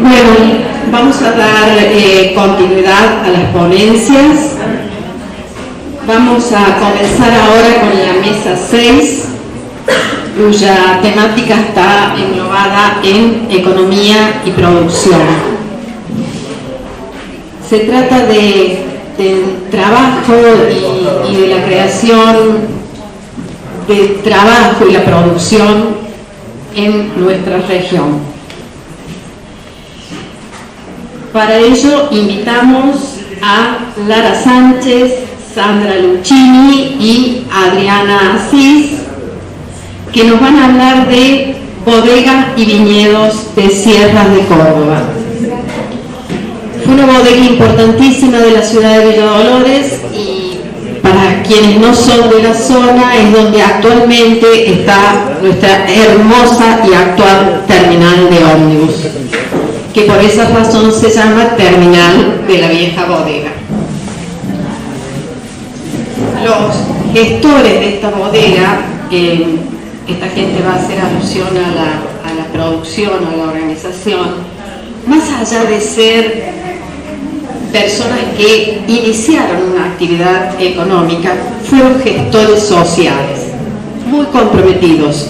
Bueno, vamos a dar continuidad a las ponencias. Vamos a comenzar ahora con la mesa 6, cuya temática está englobada en economía y producción. Se trata del trabajo y de la creación de trabajo y la producción en nuestra región. Para ello invitamos a Lara Sánchez, Sandra Luchini y Adriana Asís, que nos van a hablar de bodegas y viñedos de Sierras de Córdoba. Fue una bodega importantísima de la ciudad de Villa Dolores y para quienes no son de la zona es donde actualmente está nuestra hermosa y actual terminal de ómnibus, que por esa razón se llama Terminal de la Vieja Bodega. Los gestores de esta bodega, esta gente va a hacer alusión a la producción, a la organización, más allá de ser personas que iniciaron una actividad económica, fueron gestores sociales, muy comprometidos.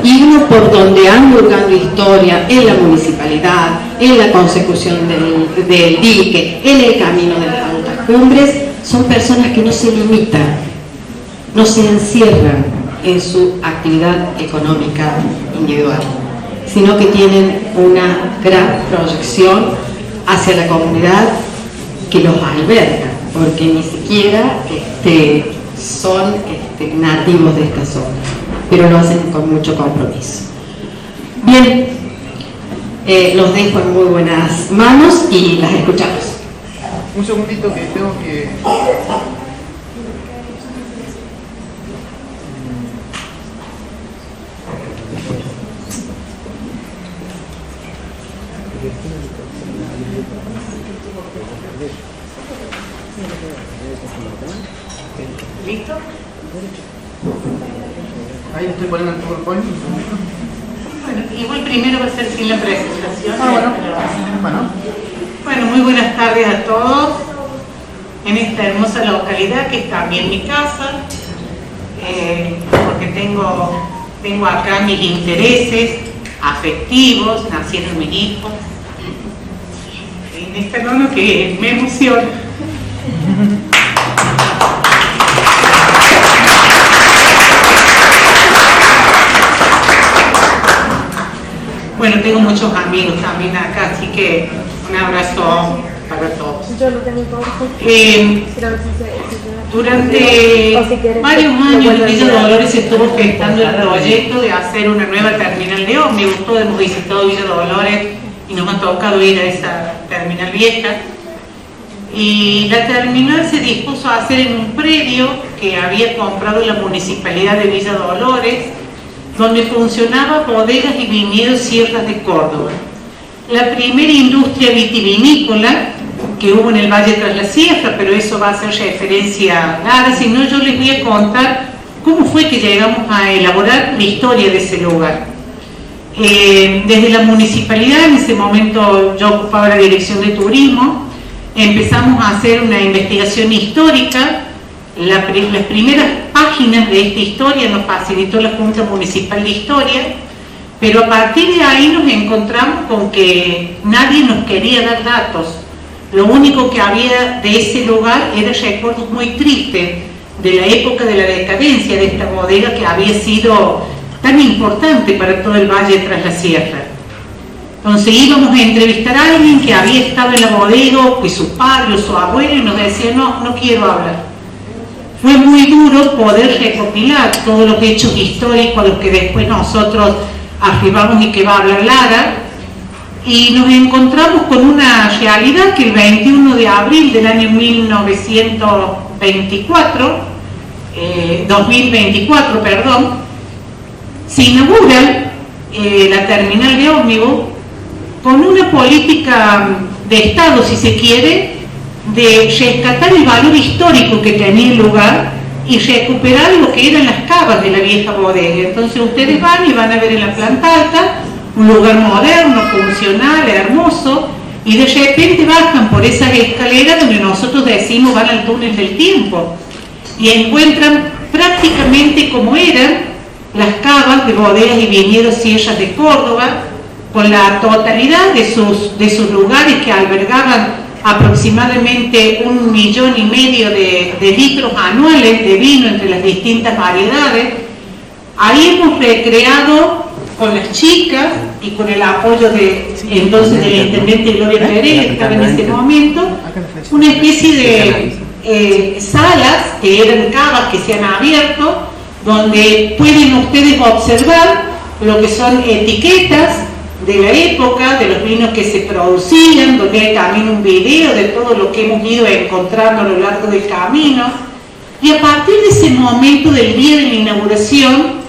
Y uno por donde han hurgando historia en la municipalidad, en la consecución del dique, en el camino de las altas cumbres, son personas que no se limitan, no se encierran en su actividad económica individual, sino que tienen una gran proyección hacia la comunidad que los alberga, porque ni siquiera son nativos de esta zona, pero lo hacen con mucho compromiso. Bien, los dejo en muy buenas manos y las escuchamos. Un segundito que tengo que... ¿Listo? Ahí estoy poniendo el PowerPoint. Bueno, igual primero va a ser sin la presentación. Bueno, muy buenas tardes a todos en esta hermosa localidad que es también mi casa, porque tengo acá mis intereses afectivos, nacieron mis hijos, en este tono que me emociona. Bueno, tengo muchos amigos también acá, así que un abrazo para todos. Durante varios años en Villa Dolores se estuvo gestando el proyecto de hacer una nueva terminal de ómnibus. Todos hemos visitado Villa Dolores y nos ha tocado ir a esa terminal vieja. Y la terminal se dispuso a hacer en un predio que había comprado la Municipalidad de Villa Dolores, donde funcionaba bodegas y viñedos Sierras de Córdoba. La primera industria vitivinícola que hubo en el Valle tras la Sierra, pero eso va a ser referencia nada, sino yo les voy a contar cómo fue que llegamos a elaborar la historia de ese lugar. Desde la municipalidad, en ese momento yo ocupaba la dirección de turismo, empezamos a hacer una investigación histórica. Las primeras páginas de esta historia nos facilitó la Junta Municipal de Historia, pero a partir de ahí nos encontramos con que nadie nos quería dar datos. Lo único que había de ese lugar eran recuerdos muy tristes de la época de la decadencia de esta bodega que había sido tan importante para todo el Valle tras la Sierra. Entonces íbamos a entrevistar a alguien que había estado en la bodega, pues su padre o su abuelo, y nos decía, no quiero hablar. Fue muy duro poder recopilar todos los hechos históricos a los que después nosotros arribamos y que va a hablar Lara, y nos encontramos con una realidad que el 21 de abril del año 2024, se inaugura la terminal de ómnibus con una política de Estado, si se quiere, de rescatar el valor histórico que tenía el lugar y recuperar lo que eran las cavas de la vieja bodega. Entonces ustedes van y van a ver en la planta alta un lugar moderno, funcional, hermoso, y de repente bajan por esas escaleras donde nosotros decimos van al túnel del tiempo y encuentran prácticamente como eran las cavas de bodegas y viñedos Sierras de Córdoba, con la totalidad de sus lugares que albergaban aproximadamente 1,5 millones de litros anuales de vino entre las distintas variedades. Ahí hemos recreado con las chicas y con el apoyo de entonces del intendente Gloria Pérez, que estaba en ese momento, una especie de salas que eran cavas que se han abierto, donde pueden ustedes observar lo que son etiquetas de la época, de los vinos que se producían, donde hay también un video de todo lo que hemos ido encontrando a lo largo del camino. Y a partir de ese momento del día de la inauguración,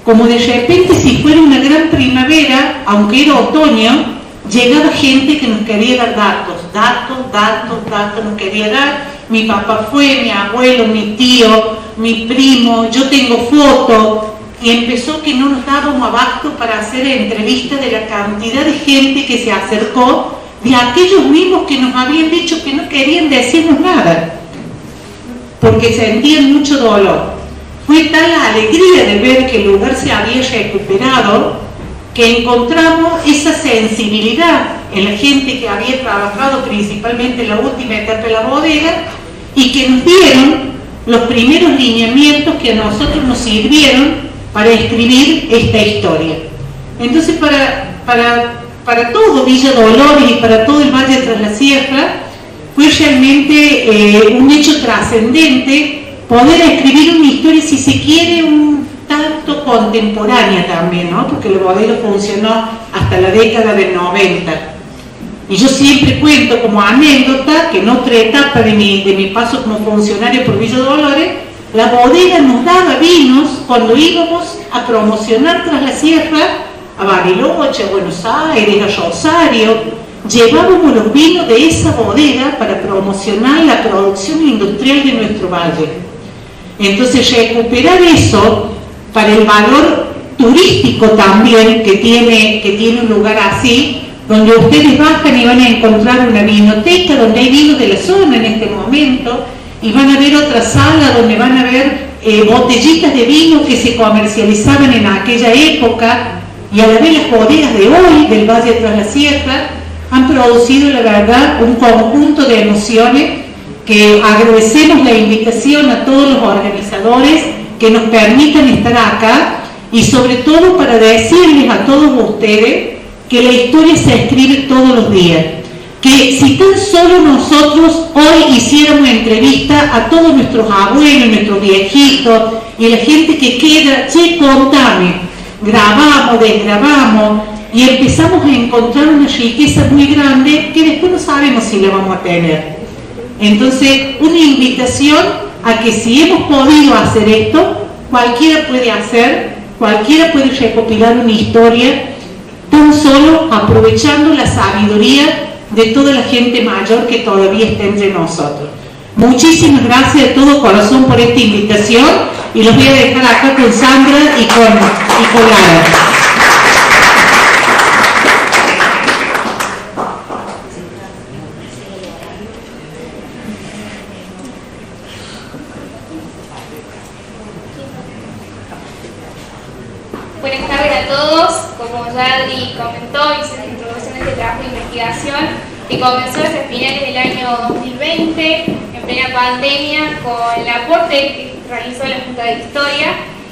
como de repente si fuera una gran primavera, aunque era otoño, llegaba gente que nos quería dar datos, nos quería dar. Mi papá fue, mi abuelo, mi tío, mi primo, yo tengo fotos. Y empezó que no nos dábamos abasto para hacer entrevistas de la cantidad de gente que se acercó, de aquellos mismos que nos habían dicho que no querían decirnos nada, porque sentían mucho dolor. Fue tal la alegría de ver que el lugar se había recuperado, que encontramos esa sensibilidad en la gente que había trabajado principalmente en la última etapa de la bodega y que nos dieron los primeros lineamientos que a nosotros nos sirvieron para escribir esta historia. Entonces para todo Villa Dolores y para todo el Valle Tras la Sierra fue realmente un hecho trascendente poder escribir una historia, si se quiere, un tanto contemporánea también, ¿no? Porque la bodega funcionó hasta la década del 90. Y yo siempre cuento como anécdota que en otra etapa de mi paso como funcionario por Villa Dolores, la bodega nos daba vinos cuando íbamos a promocionar Tras la Sierra a Bariloche, a Buenos Aires, a Rosario. Llevábamos los vinos de esa bodega para promocionar la producción industrial de nuestro valle. Entonces recuperar eso para el valor turístico también que tiene un lugar así, donde ustedes bajan y van a encontrar una vinoteca donde hay vinos de la zona en este momento, y van a ver otra sala donde van a ver botellitas de vino que se comercializaban en aquella época, y a la vez las bodegas de hoy del Valle Tras la Sierra han producido, la verdad, un conjunto de emociones que agradecemos la invitación a todos los organizadores que nos permitan estar acá, y sobre todo para decirles a todos ustedes que la historia se escribe todos los días. Que si tan solo nosotros hoy hiciéramos entrevista a todos nuestros abuelos, nuestros viejitos y la gente que queda, che, contame, grabamos, desgrabamos y empezamos a encontrar una riqueza muy grande que después no sabemos si la vamos a tener. Entonces, una invitación a que si hemos podido hacer esto, cualquiera puede hacer, cualquiera puede recopilar una historia, tan solo aprovechando la sabiduría de toda la gente mayor que todavía está entre nosotros. Muchísimas gracias de todo corazón por esta invitación, y los voy a dejar acá con Sandra y con Lara. Buenas tardes a todos. Como ya Adri comentó, hice la introducción de este trabajo de investigación que comenzó hacia finales del año 2020, en plena pandemia, con el aporte que realizó la Junta de Historia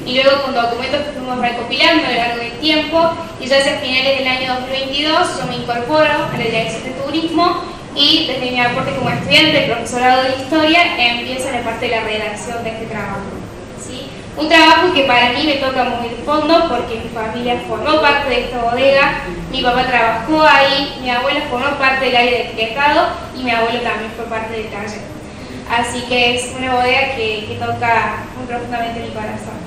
y luego con documentos que fuimos recopilando a lo largo del tiempo, y ya hacia finales del año 2022 yo me incorporo a la Dirección de Turismo y desde mi aporte como estudiante del profesorado de Historia empieza la parte de la redacción de este trabajo. ¿Sí? Un trabajo que para mí me toca muy de fondo porque mi familia formó parte de esta bodega, mi papá trabajó ahí, mi abuela formó parte del área de etiquetado y mi abuelo también fue parte del taller. Así que es una bodega que toca muy profundamente mi corazón.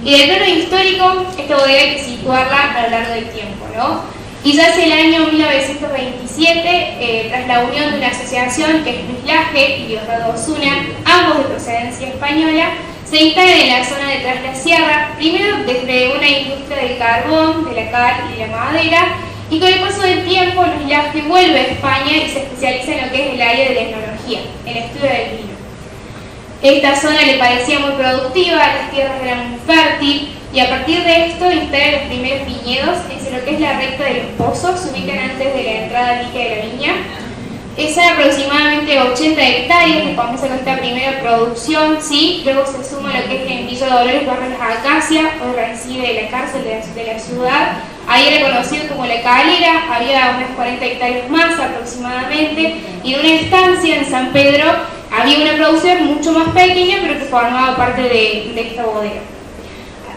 Y del plano histórico, esta bodega hay que situarla a lo largo del tiempo, ¿no? Y ya hacia el año 1927, tras la unión de una asociación que es Luis Laje y Diosdado Osuna, ambos de procedencia española, se instalan en la zona de Tras la Sierra, primero desde una industria del carbón, de la cal y de la madera, Y con el paso del tiempo, Luis Laje vuelve a España y se especializa en lo que es el área de la etnología, el estudio del vino. Esta zona le parecía muy productiva, las tierras eran muy fértiles, y a partir de esto instala los primeros viñedos en lo que es la recta de los pozos, se ubican antes de la entrada al dique de la viña. Son aproximadamente 80 hectáreas que comienza con esta primera producción, ¿sí? Luego se suma lo que es en Villa Dolores, barrio Las Acacias, hoy reside de la cárcel de la ciudad. Ahí era conocido como La Calera, había unas 40 hectáreas más aproximadamente, y en una estancia en San Pedro había una producción mucho más pequeña, pero que formaba parte de esta bodega.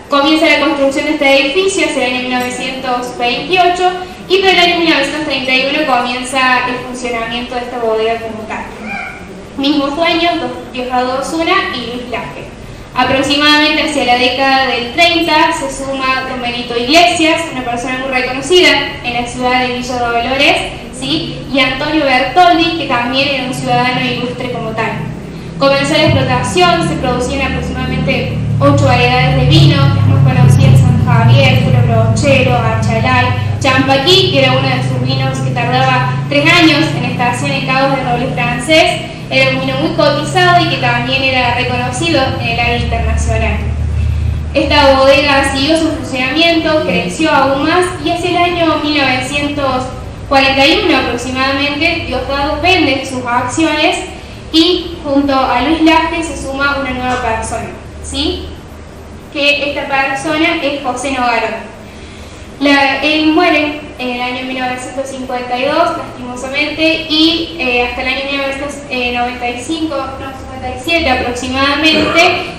Comienza la construcción de este edificio hacia el año 1928 y para el año 1931 comienza el funcionamiento de esta bodega como tal. Mismos dueños, Diosdado Osuna y Luis Laje. Aproximadamente hacia la década del 30 se suma don Benito Iglesias, una persona muy reconocida en la ciudad de Villa Dolores, ¿sí? Y Antonio Bertoldi, que también era un ciudadano ilustre como tal. Comenzó la explotación, se producían aproximadamente 8 variedades de vino, las más conocidas San Javier, Puro Brochero, Archalay, Champaquí, que era uno de sus vinos que tardaba 3 años en estación en Cabo de Roble francés. Era un vino muy cotizado y que también era reconocido en el área internacional. Esta bodega siguió su funcionamiento, creció aún más y hacia el año 1941 aproximadamente Diosdado vende sus acciones y junto a Luis Laje se suma una nueva persona, ¿sí? Que esta persona es José Nogarón. Él muere en el año 1952, lastimosamente, y hasta el año 1997 aproximadamente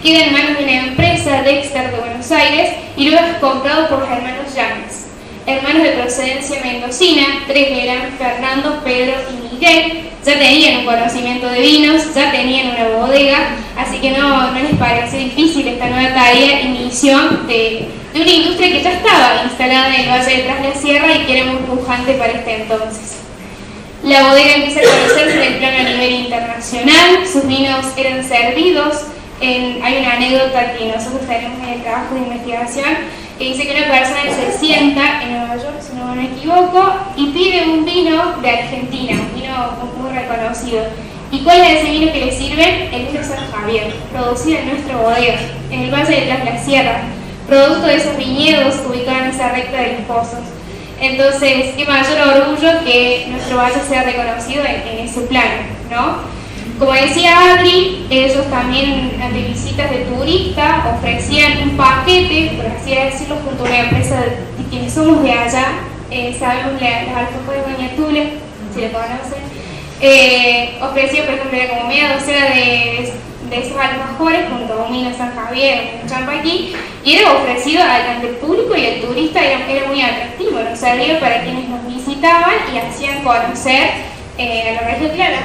queda en manos de una empresa, Dexter de Buenos Aires, y luego es comprado por los hermanos Llanes, hermanos de procedencia mendocina. 3 eran Fernando, Pedro y Miguel. Ya tenían un conocimiento de vinos, ya tenían una bodega, así que no les pareció difícil esta nueva tarea y misión de una industria que ya estaba instalada en el Valle de Tras la Sierra y que era muy pujante para este entonces. La bodega empieza a conocerse en el plano a nivel internacional, sus vinos eran servidos. Hay una anécdota que nosotros tenemos en el trabajo de investigación que dice que una persona se sienta en Nueva York, si no me equivoco, y pide un vino de Argentina, un vino muy reconocido. ¿Y cuál es ese vino que le sirven? El vino San Javier, producido en nuestra bodega, en el Valle de Tras la Sierra, producto de esos viñedos ubicados en esa recta de los pozos. Entonces, qué mayor orgullo que nuestro valle sea reconocido en ese plano, ¿no? Como decía Adri, ellos también ante visitas de turista ofrecían un paquete, por así decirlo, junto a una empresa de quienes somos de allá, sabemos las alfajores de Doña Tule, si la conocen, ofrecía por ejemplo como media docena de esos alfajores junto a un vino San Javier, un Champaquí, y era ofrecido ante el público y el turista, era muy atractivo, nos servía para quienes nos visitaban y hacían conocer a la región. Claro,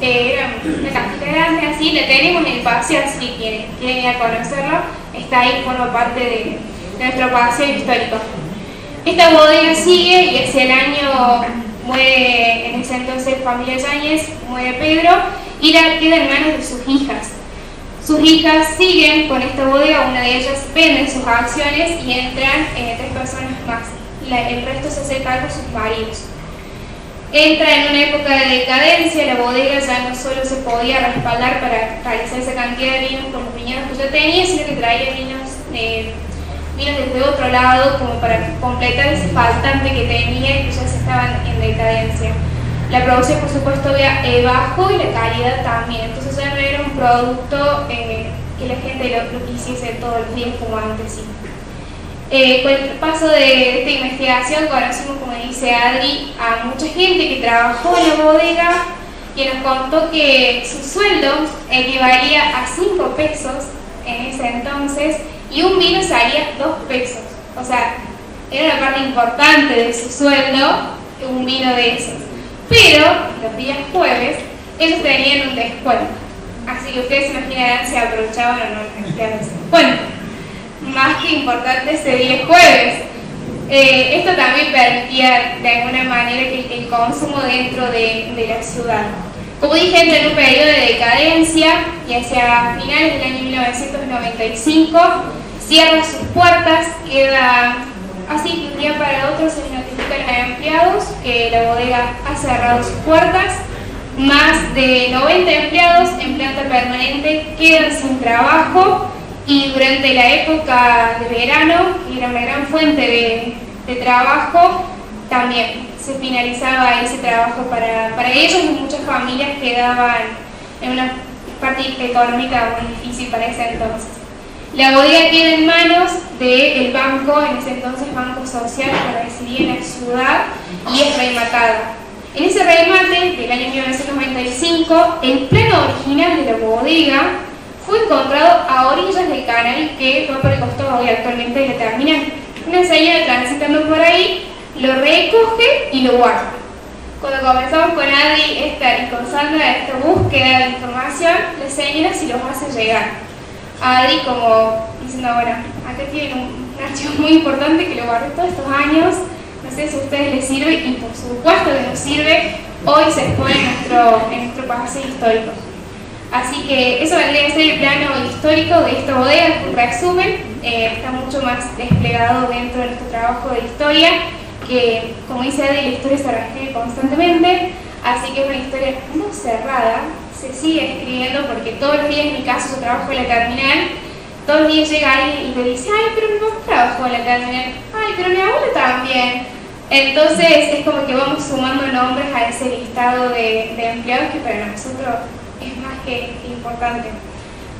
era una cajita grande así, la tenemos en el paseo, así que quieren ir a conocerlo, está ahí, forma parte de nuestro paseo histórico. Esta bodega sigue y hacia el año muere, en ese entonces familia Yáñez, muere Pedro y la queda en manos de sus hijas. Sus hijas siguen con esta bodega, una de ellas vende sus acciones y entran 3 personas más. El resto se hace cargo de sus maridos. Entra en una época de decadencia, la bodega ya no solo se podía respaldar para realizar esa cantidad de vinos con los viñedos que ya tenía, sino que traía vinos desde otro lado como para completar ese faltante que tenía y que ya se estaban en decadencia. La producción, por supuesto, bajó y la calidad también, entonces ya no era un producto que la gente lo quisiese todos los días como antes sí. Con el paso de esta investigación conocimos, como dice Adri, a mucha gente que trabajó en la bodega y nos contó que su sueldo equivalía a 5 pesos en ese entonces y un vino salía 2 pesos. O sea, era una parte importante de su sueldo un vino de esos. Pero los días jueves ellos tenían un descuento. Así que ustedes se imaginarán si aprovechaban o no el descuento. Más que importante ese día jueves. Esto también permitía de alguna manera que el consumo dentro de la ciudad. Como dije, entra en un periodo de decadencia y hacia finales del año 1995 cierra sus puertas, queda Así, de un día para otro se les notifican a empleados que la bodega ha cerrado sus puertas. Más de 90 empleados en planta permanente quedan sin trabajo, y durante la época de verano, que era una gran fuente de trabajo, también se finalizaba ese trabajo para ellos, y muchas familias quedaban en una parte económica muy difícil para ese entonces. La bodega queda en manos del banco, en ese entonces Banco Social, que residía en la ciudad, y es rematada. En ese remate del año 1995, el plano original de la bodega fue encontrado a orillas del canal que va por el costado hoy actualmente de la terminal. Una señora transitando por ahí lo recoge y lo guarda. Cuando comenzamos con Adri y con Sandra esta búsqueda de información, la señora se los hace llegar. Adri como diciendo, bueno, acá tienen un archivo muy importante que lo guardé todos estos años, no sé si a ustedes les sirve, y por supuesto que nos sirve. Hoy se expone en nuestro paseo histórico. Así que eso vendría a ser el plano histórico de esta bodega, un resumen. Está mucho más desplegado dentro de nuestro trabajo de historia, que, como dice Adri, la historia se reescribe constantemente, así que es una historia no cerrada, se sigue escribiendo, porque todos los días, en mi caso, yo trabajo en la terminal, todos los días llega alguien y me dice, ay, pero mi mamá trabajó en la terminal, ay, pero mi abuelo también. Entonces es como que vamos sumando nombres a ese listado de empleados que para nosotros es más que importante.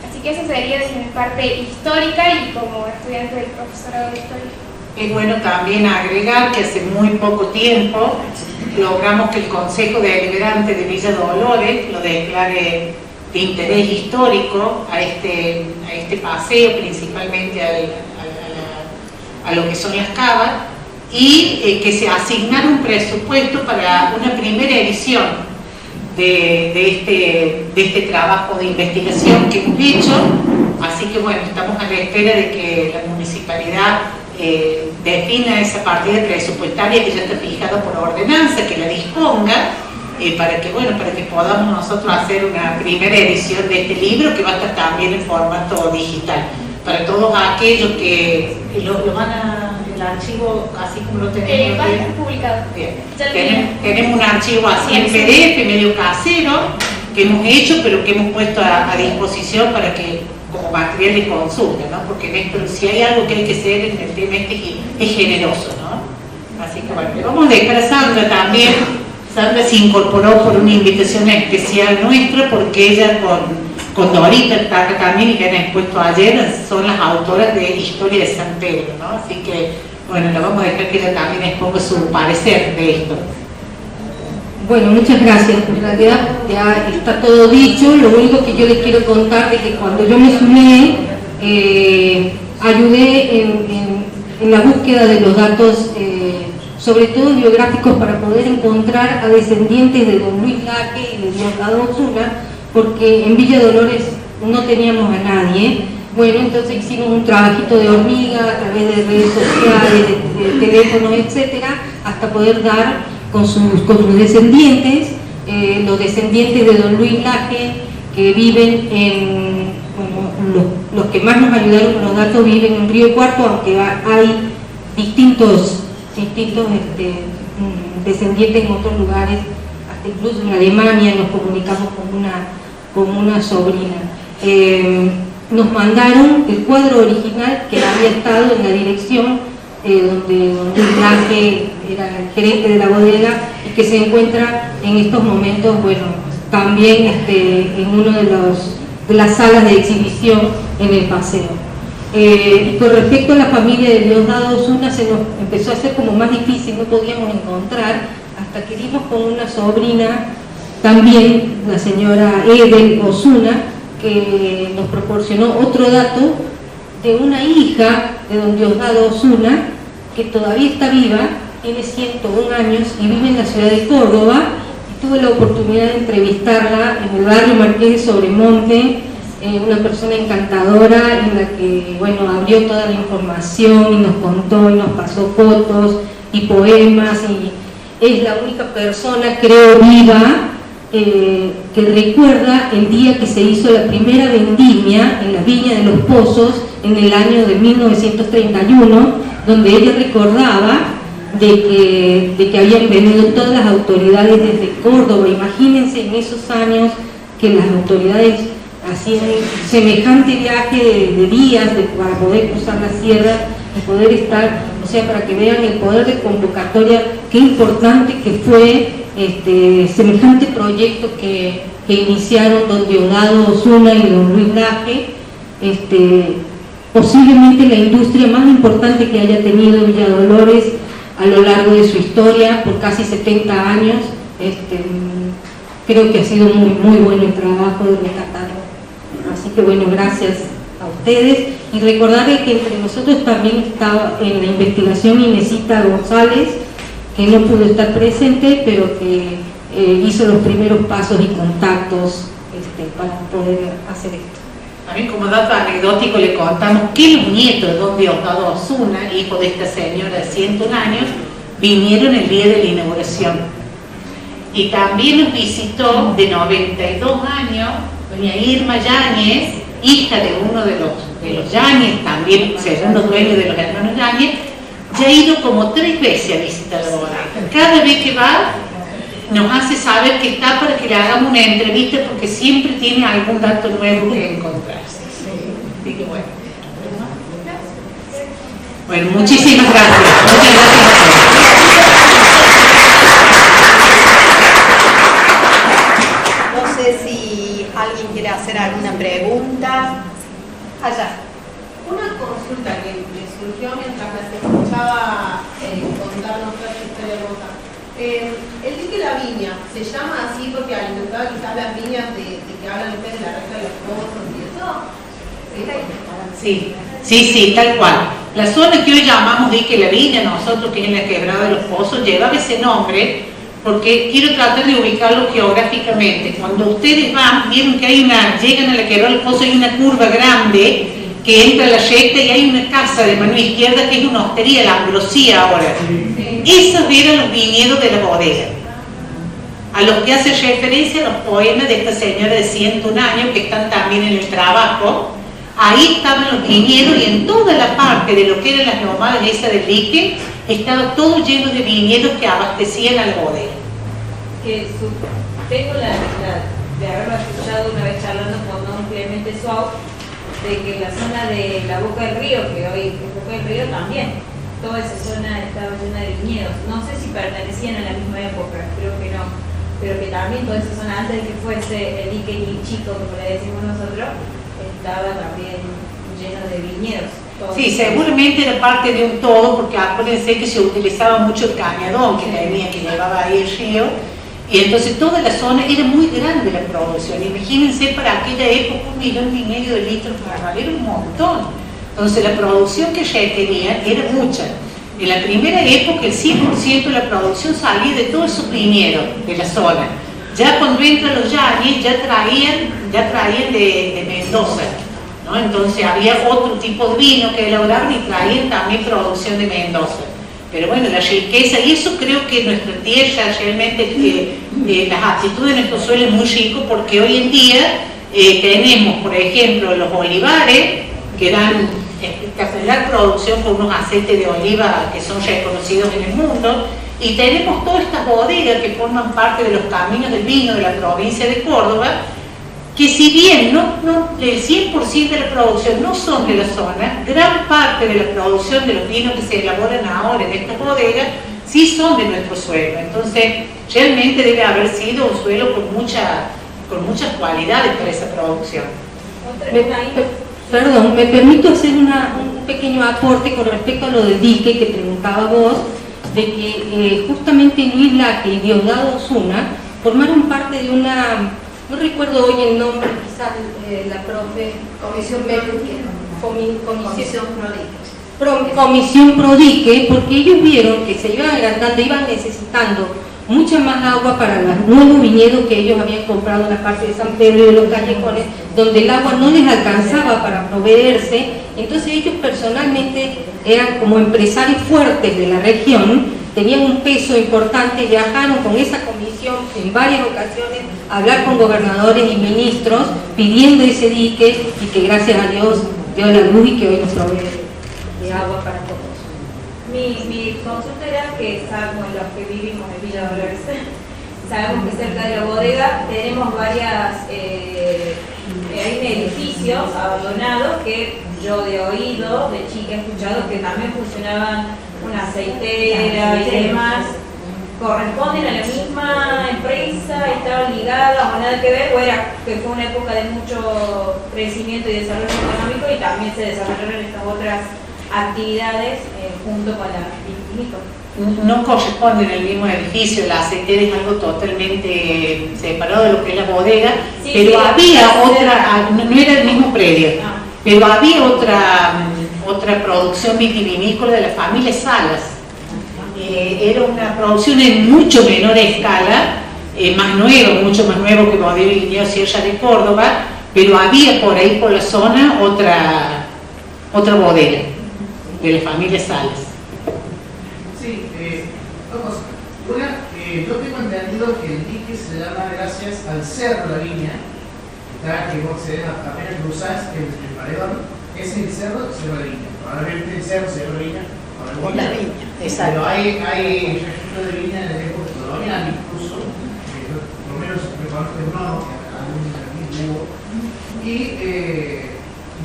Así que eso sería desde mi parte histórica y como estudiante del profesorado de historia. Es bueno también agregar que hace muy poco tiempo logramos que el Consejo Deliberante de Villa Dolores lo declare de interés histórico a este paseo, principalmente a lo que son las cavas, y que se asignara un presupuesto para una primera edición de este trabajo de investigación que hemos hecho. Así que bueno, estamos a la espera de que la municipalidad defina esa partida presupuestaria que ya está fijada por ordenanza, que la disponga, para que podamos nosotros hacer una primera edición de este libro, que va a estar también en formato digital. Para todos aquellos que lo van a, el archivo así como lo tenemos. Va a estar publicado. Bien. Tenemos un archivo así en PDF, medio casero, que hemos hecho, pero que hemos puesto a disposición para que, como material de consulta, ¿no? Porque en esto, si hay algo que hay que hacer en el tema es generoso, ¿no? Así que bueno, le vamos a dejar a Sandra también. Sandra se incorporó por una invitación especial nuestra, porque ella con Dorita está acá también, y que han expuesto ayer, son las autoras de Historia de San Pedro, ¿no? Así que bueno, le vamos a dejar que ella también exponga su parecer de esto. Bueno, muchas gracias. En realidad ya está todo dicho. Lo único que yo les quiero contar es que cuando yo me sumé, ayudé en la búsqueda de los datos, sobre todo biográficos, para poder encontrar a descendientes de don Luis Laque y de Diosdado Osuna, porque en Villa Dolores no teníamos a nadie. Bueno, entonces hicimos un trabajito de hormiga a través de redes sociales, de teléfonos, etcétera, hasta poder dar con sus descendientes, los descendientes de don Luis Laque, que viven en, bueno, los que más nos ayudaron con los datos viven en Río Cuarto, aunque hay distintos descendientes en otros lugares, hasta incluso en Alemania nos comunicamos con una sobrina. Nos mandaron el cuadro original que había estado en la dirección donde don Luis Laque era el gerente de la bodega, y que se encuentra en estos momentos, bueno, también en uno de las salas de exhibición en el paseo. Y con respecto a la familia de Diosdado Osuna, se nos empezó a hacer como más difícil, no podíamos encontrar, hasta que dimos con una sobrina también, la señora Edel Osuna, que nos proporcionó otro dato de una hija de don Diosdado Osuna, que todavía está viva, tiene 101 años y vive en la ciudad de Córdoba, y tuve la oportunidad de entrevistarla en el barrio Marqués de Sobremonte, una persona encantadora, en la que, bueno, abrió toda la información y nos contó y nos pasó fotos y poemas, y es la única persona, creo, viva, que recuerda el día que se hizo la primera vendimia en la Viña de los Pozos, en el año de 1931, donde ella recordaba de que habían venido todas las autoridades desde Córdoba. Imagínense en esos años que las autoridades hacían semejante viaje de días para poder cruzar la sierra y poder estar, o sea, para que vean el poder de convocatoria, qué importante que fue semejante proyecto que iniciaron don Diosdado Osuna y don Luis Laje, posiblemente la industria más importante que haya tenido Villa Dolores a lo largo de su historia, por casi 70 años. Creo que ha sido muy, muy bueno el trabajo de rescatarlo. Así que bueno, gracias a ustedes. Y recordarles que entre nosotros también estaba en la investigación Inesita González, que no pudo estar presente, pero que hizo los primeros pasos y contactos para poder hacer esto. También como dato anecdótico le contamos que los nietos de don Diosdado Osuna, hijo de esta señora de 101 años, vinieron el día de la inauguración. Y también nos visitó de 92 años doña Irma Yáñez, hija de uno de los Yáñez, también segundo dueño de los hermanos Yáñez. Ya ha ido como 3 veces a visitar la bodega. Cada vez que va nos hace saber que está para que le hagamos una entrevista, porque siempre tiene algún dato nuevo que encontrarse. Así que bueno. Bueno, muchísimas gracias. Muchas gracias a todos. No sé si alguien quiere hacer alguna pregunta. Allá. Una consulta que me surgió mientras me escuchaba contarnos toda esta historia hermosa. El dique La Viña, ¿se llama así porque alimentaba quizás las viñas de que hablan ustedes de la recta de los pozos y eso? Sí, tal cual. La zona que hoy llamamos dique La Viña, nosotros que es en la quebrada de los pozos, llevaba ese nombre porque quiero tratar de ubicarlo geográficamente. Cuando ustedes van, vieron que llegan a la quebrada de los pozos, hay una curva grande que entra a la recta y hay una casa de mano izquierda que es una hostería, la Ambrosía ahora. Esos eran los viñedos de la bodega, a los que hace referencia los poemas de esta señora de 101 años que están también en el trabajo. Ahí estaban los viñedos y en toda la parte de lo que eran las lomadas esa del dique estaba todo lleno de viñedos que abastecían a la bodega. Tengo de haberlo escuchado una vez charlando con don Clemente Suau, de que la zona de la Boca del Río, que hoy es Boca del Río también, toda esa zona estaba llena de viñedos. No sé si pertenecían a la misma época, creo que no, pero que también toda esa zona, antes de que fuese el dique chico, como le decimos nosotros, estaba también lleno de viñedos. Sí, seguramente era parte de un todo, porque acuérdense que se utilizaba mucho el cañadón que llevaba ahí el río, y entonces toda la zona era muy grande la producción. Imagínense para aquella época 1,5 millones de litros para era un montón. Entonces la producción que requerían era mucha. En la primera época el 100% de la producción salía de todos esos viñedos de la zona. Ya cuando entran los Yáñez ya traían de Mendoza, ¿no? Entonces había otro tipo de vino que elaboraban y traían también producción de Mendoza. Pero bueno, la riqueza, y eso creo que nuestra tierra realmente, las actitudes de nuestro suelo es muy rico, porque hoy en día tenemos, por ejemplo, los olivares, que dan espectacular producción con unos aceites de oliva que son reconocidos en el mundo, y tenemos todas estas bodegas que forman parte de los caminos del vino de la provincia de Córdoba, que si bien el 100% de la producción no son de la zona, gran parte de la producción de los vinos que se elaboran ahora en estas bodegas sí son de nuestro suelo. Entonces realmente debe haber sido un suelo con muchas cualidades para esa producción. Perdón, me permito hacer un pequeño aporte con respecto a lo del dique que preguntaba vos, de que justamente Luis Laje y Diosdado Osuna formaron parte de una, no recuerdo hoy el nombre, quizás la profe, Comisión Prodique, porque ellos vieron que se iban agregando, iban necesitando mucha más agua para los nuevos viñedos que ellos habían comprado en la parte de San Pedro y de los Callejones, donde el agua no les alcanzaba para proveerse. Entonces ellos personalmente eran como empresarios fuertes de la región, tenían un peso importante, viajaron con esa comisión en varias ocasiones a hablar con gobernadores y ministros pidiendo ese dique, y que gracias a Dios dio la luz y que hoy nos provee de agua para todos. Mi consulta era que, sabemos los que vivimos en Villa Dolores, sabemos que cerca de la bodega tenemos hay edificios abandonados que yo de oído, de chica he escuchado que también funcionaban una aceitera y demás. ¿Corresponden a la misma empresa? ¿Estaban ligadas o nada que ver? ¿O era que fue una época de mucho crecimiento y desarrollo económico y también se desarrollaron estas otras actividades junto con la vitivinícola? No corresponden al mismo edificio, la aceitera es algo totalmente separado de lo que es la bodega, Sí, pero sí, había otra, no era el mismo predio, pero había otra producción vitivinícola de la familia Salas. Era una producción en mucho menor escala, mucho más nuevo que Bodega y Viñedo Sierra de Córdoba, pero había por ahí por la zona otra bodega de la familia Salas. Sí, dos cosas. Una, yo tengo entendido que el dique se llama gracias al Cerro La Viña, que vos apenas cruzás el paredón, es el Cerro La Viña. Probablemente el Cerro La Viña. Por la viña, exacto. Pero hay registros de viña en el época colonial, incluso, por lo menos reconozco el nodo, y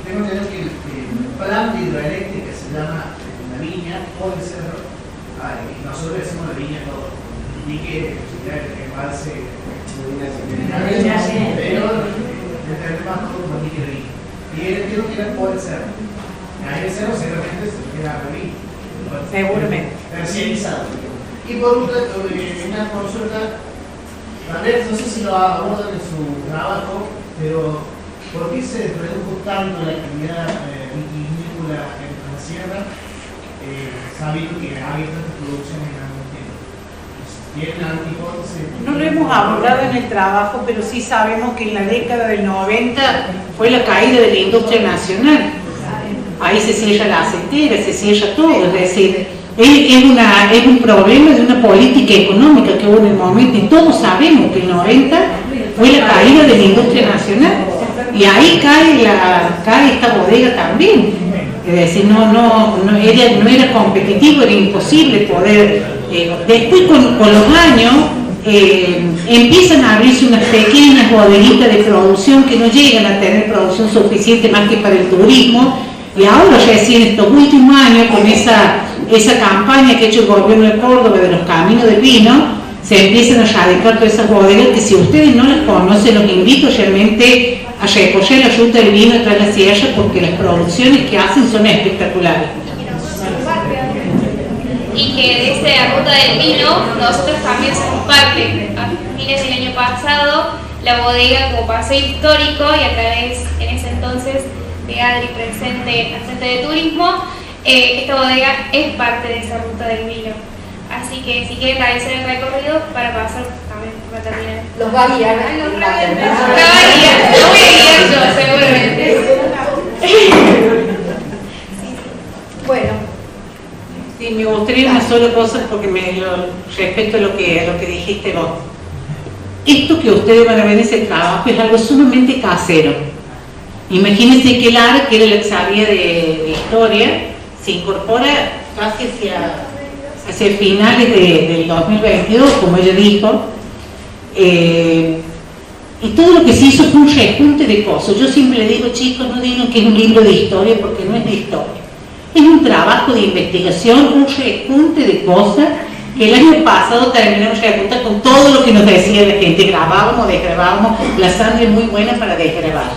tengo entendido que el plan de hidroeléctrica se llama La Viña o el Cerro, y nosotros decimos La Viña todo, y que el embalse, pero el más todo como dique La Viña. Y creo que era por el Cerro. Ahí el Cerro seguramente se queda La Viña. Seguramente. Terciarizado. Y por último, una consulta, tal vez, no sé si lo abordan en su trabajo, pero ¿por qué se redujo tanto la actividad vitivinícola en la sierra, sabiendo que hay tantas producciones en algún tiempo? ¿Tienen alguna hipótesis? No lo hemos abordado en el trabajo, pero sí sabemos que en la década del 90 fue la caída de la industria nacional. Ahí se cierra la aceitera, se cierra todo, es decir, es un problema de una política económica que hubo en el momento, y todos sabemos que el 90 fue la caída de la industria nacional, y ahí cae esta bodega también, es decir, no era competitivo, era imposible poder, después con los años empiezan a abrirse unas pequeñas bodeguitas de producción que no llegan a tener producción suficiente más que para el turismo. Y ahora recién estos últimos años, con esa campaña que ha hecho el gobierno de Córdoba de los caminos del vino, se empiezan a radicar todas esas bodegas que, si ustedes no las conocen, los invito realmente a recorrer la ruta del vino tras la sierra, porque las producciones que hacen son espectaculares. Y que de esa ruta del vino nosotros también somos parte. A fines del año pasado, la bodega como paseo histórico, y a través en ese entonces de Adri presente al Frente de Turismo, esta bodega es parte de esa ruta del vino. Así que si quieren realizar el recorrido para pasar también para terminar. Los va a guiar. Lo voy a guiar yo, seguramente. Bueno. Sí, me gustaría una sola cosa, porque respecto a lo que dijiste vos. Esto que ustedes van a ver en ese trabajo es algo sumamente casero. Imagínense que Lara, que era la exalía de historia, se incorpora casi hacia finales del 2022, como ella dijo, y todo lo que se hizo fue un rejunte de cosas. Yo siempre le digo, chicos, no digan que es un libro de historia, porque no es de historia. Es un trabajo de investigación, un rejunte de cosas que el año pasado terminamos de juntar con todo lo que nos decía la gente. Grabábamos, desgrabábamos. La Sandra es muy buena para desgrabar.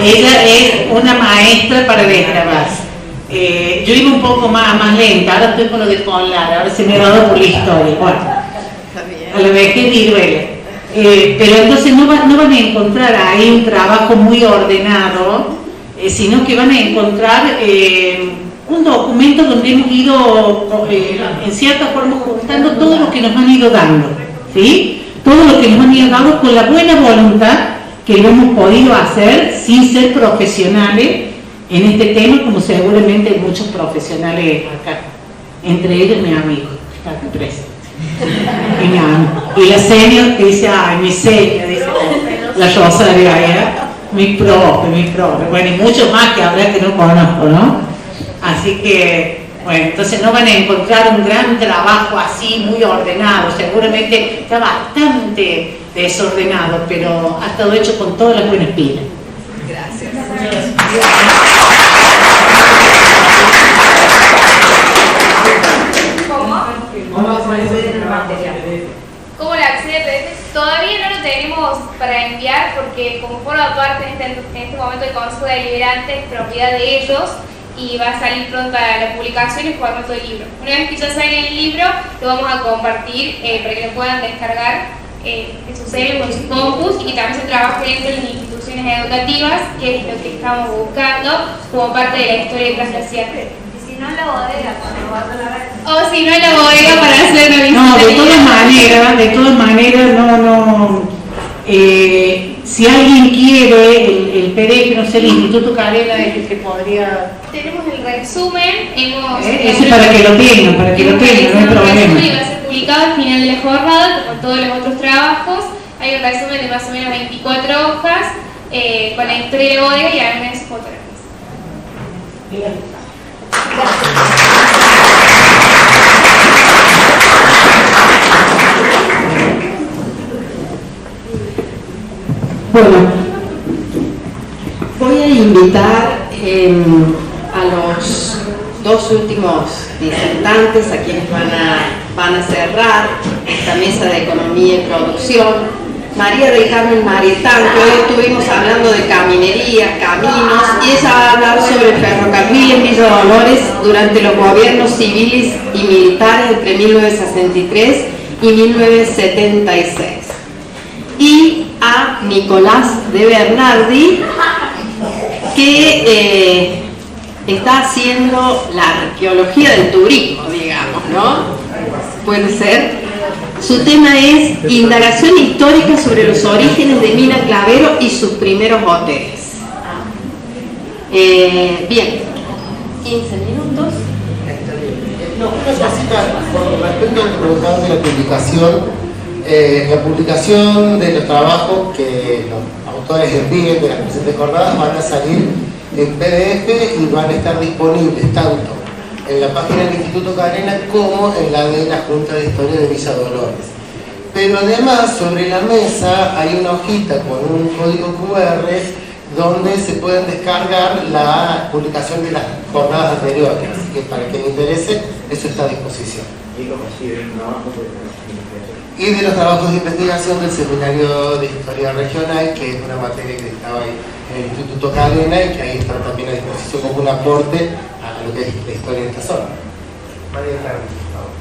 Ella es una maestra para desgrabar. Yo iba un poco más lenta, ahora estoy con lo de Conlar, ahora se me ha dado por la historia. Bueno, a la vez que viruela. Pero entonces no van a encontrar ahí un trabajo muy ordenado, sino que van a encontrar un documento donde hemos ido en cierta forma juntando todo lo que nos han ido dando, ¿sí? Todo lo que nos han ido dando con la buena voluntad que lo hemos podido hacer sin ser profesionales en este tema, como seguramente hay muchos profesionales acá, entre ellos mi amigo, está aquí presente. Y mi amigo. Y la señora que dice, ay, mi señora, dice la Rosario allá. Mi propio. Bueno, y muchos más que habrá que no conozco, ¿no? Así que, bueno, entonces no van a encontrar un gran trabajo así, muy ordenado. Seguramente está bastante desordenado, pero ha estado hecho con todas las buenas pilas. Gracias. ¿Cómo le accede a PDF? Todavía no lo tenemos para enviar porque como forma parte en este momento del Consejo Deliberante es propiedad de ellos y va a salir pronto la publicación en formato de libro. Una vez que ya salga el libro, lo vamos a compartir para que lo puedan descargar en sus celos, en sus compus, y que también se trabaje dentro de las instituciones educativas, que es lo que estamos buscando como parte de la historia transglacial. Si no en la bodega, cuando vas a la red. O si no en la bodega para hacer una visita. No, de todas maneras, no. Si alguien quiere el PDF, no sé, el Instituto Carena es el que podría... Tenemos el resumen, ese para que lo tengan, no hay problema. Y va a ser publicado al final de la jornada, como todos los otros trabajos. Hay un resumen de más o menos 24 hojas, con la historia de la bodega y algunas fotografías. Bueno, voy a invitar a los dos últimos disertantes, a quienes van a cerrar esta mesa de economía y producción. María del Carmen Marietán, que hoy estuvimos hablando de caminería, caminos, y ella va a hablar sobre el ferrocarril en Villa Dolores durante los gobiernos civiles y militares entre 1963 y 1976. Y a Nicolás de Bernardi, que está haciendo la arqueología del turismo, digamos, ¿no? Puede ser. Su tema es indagación histórica sobre los orígenes de Mina Clavero y sus primeros hoteles. Bien, 15 minutos. No, una cosita con respecto al preguntado de la publicación de los trabajos que los autores envíen de las presentes jornadas van a salir en PDF y van a estar disponibles tanto en la página del Instituto Carena como en la de la Junta de Historia de Villa Dolores. Pero además, sobre la mesa hay una hojita con un código QR donde se pueden descargar la publicación de las jornadas anteriores. Así que para quien le interese, eso está a disposición. Y de los trabajos de investigación del Seminario de Historia Regional, que es una materia que estaba ahí en el Instituto Cadena y que ahí está también a disposición como un aporte a lo que es la historia de esta zona. María Carmen, por favor.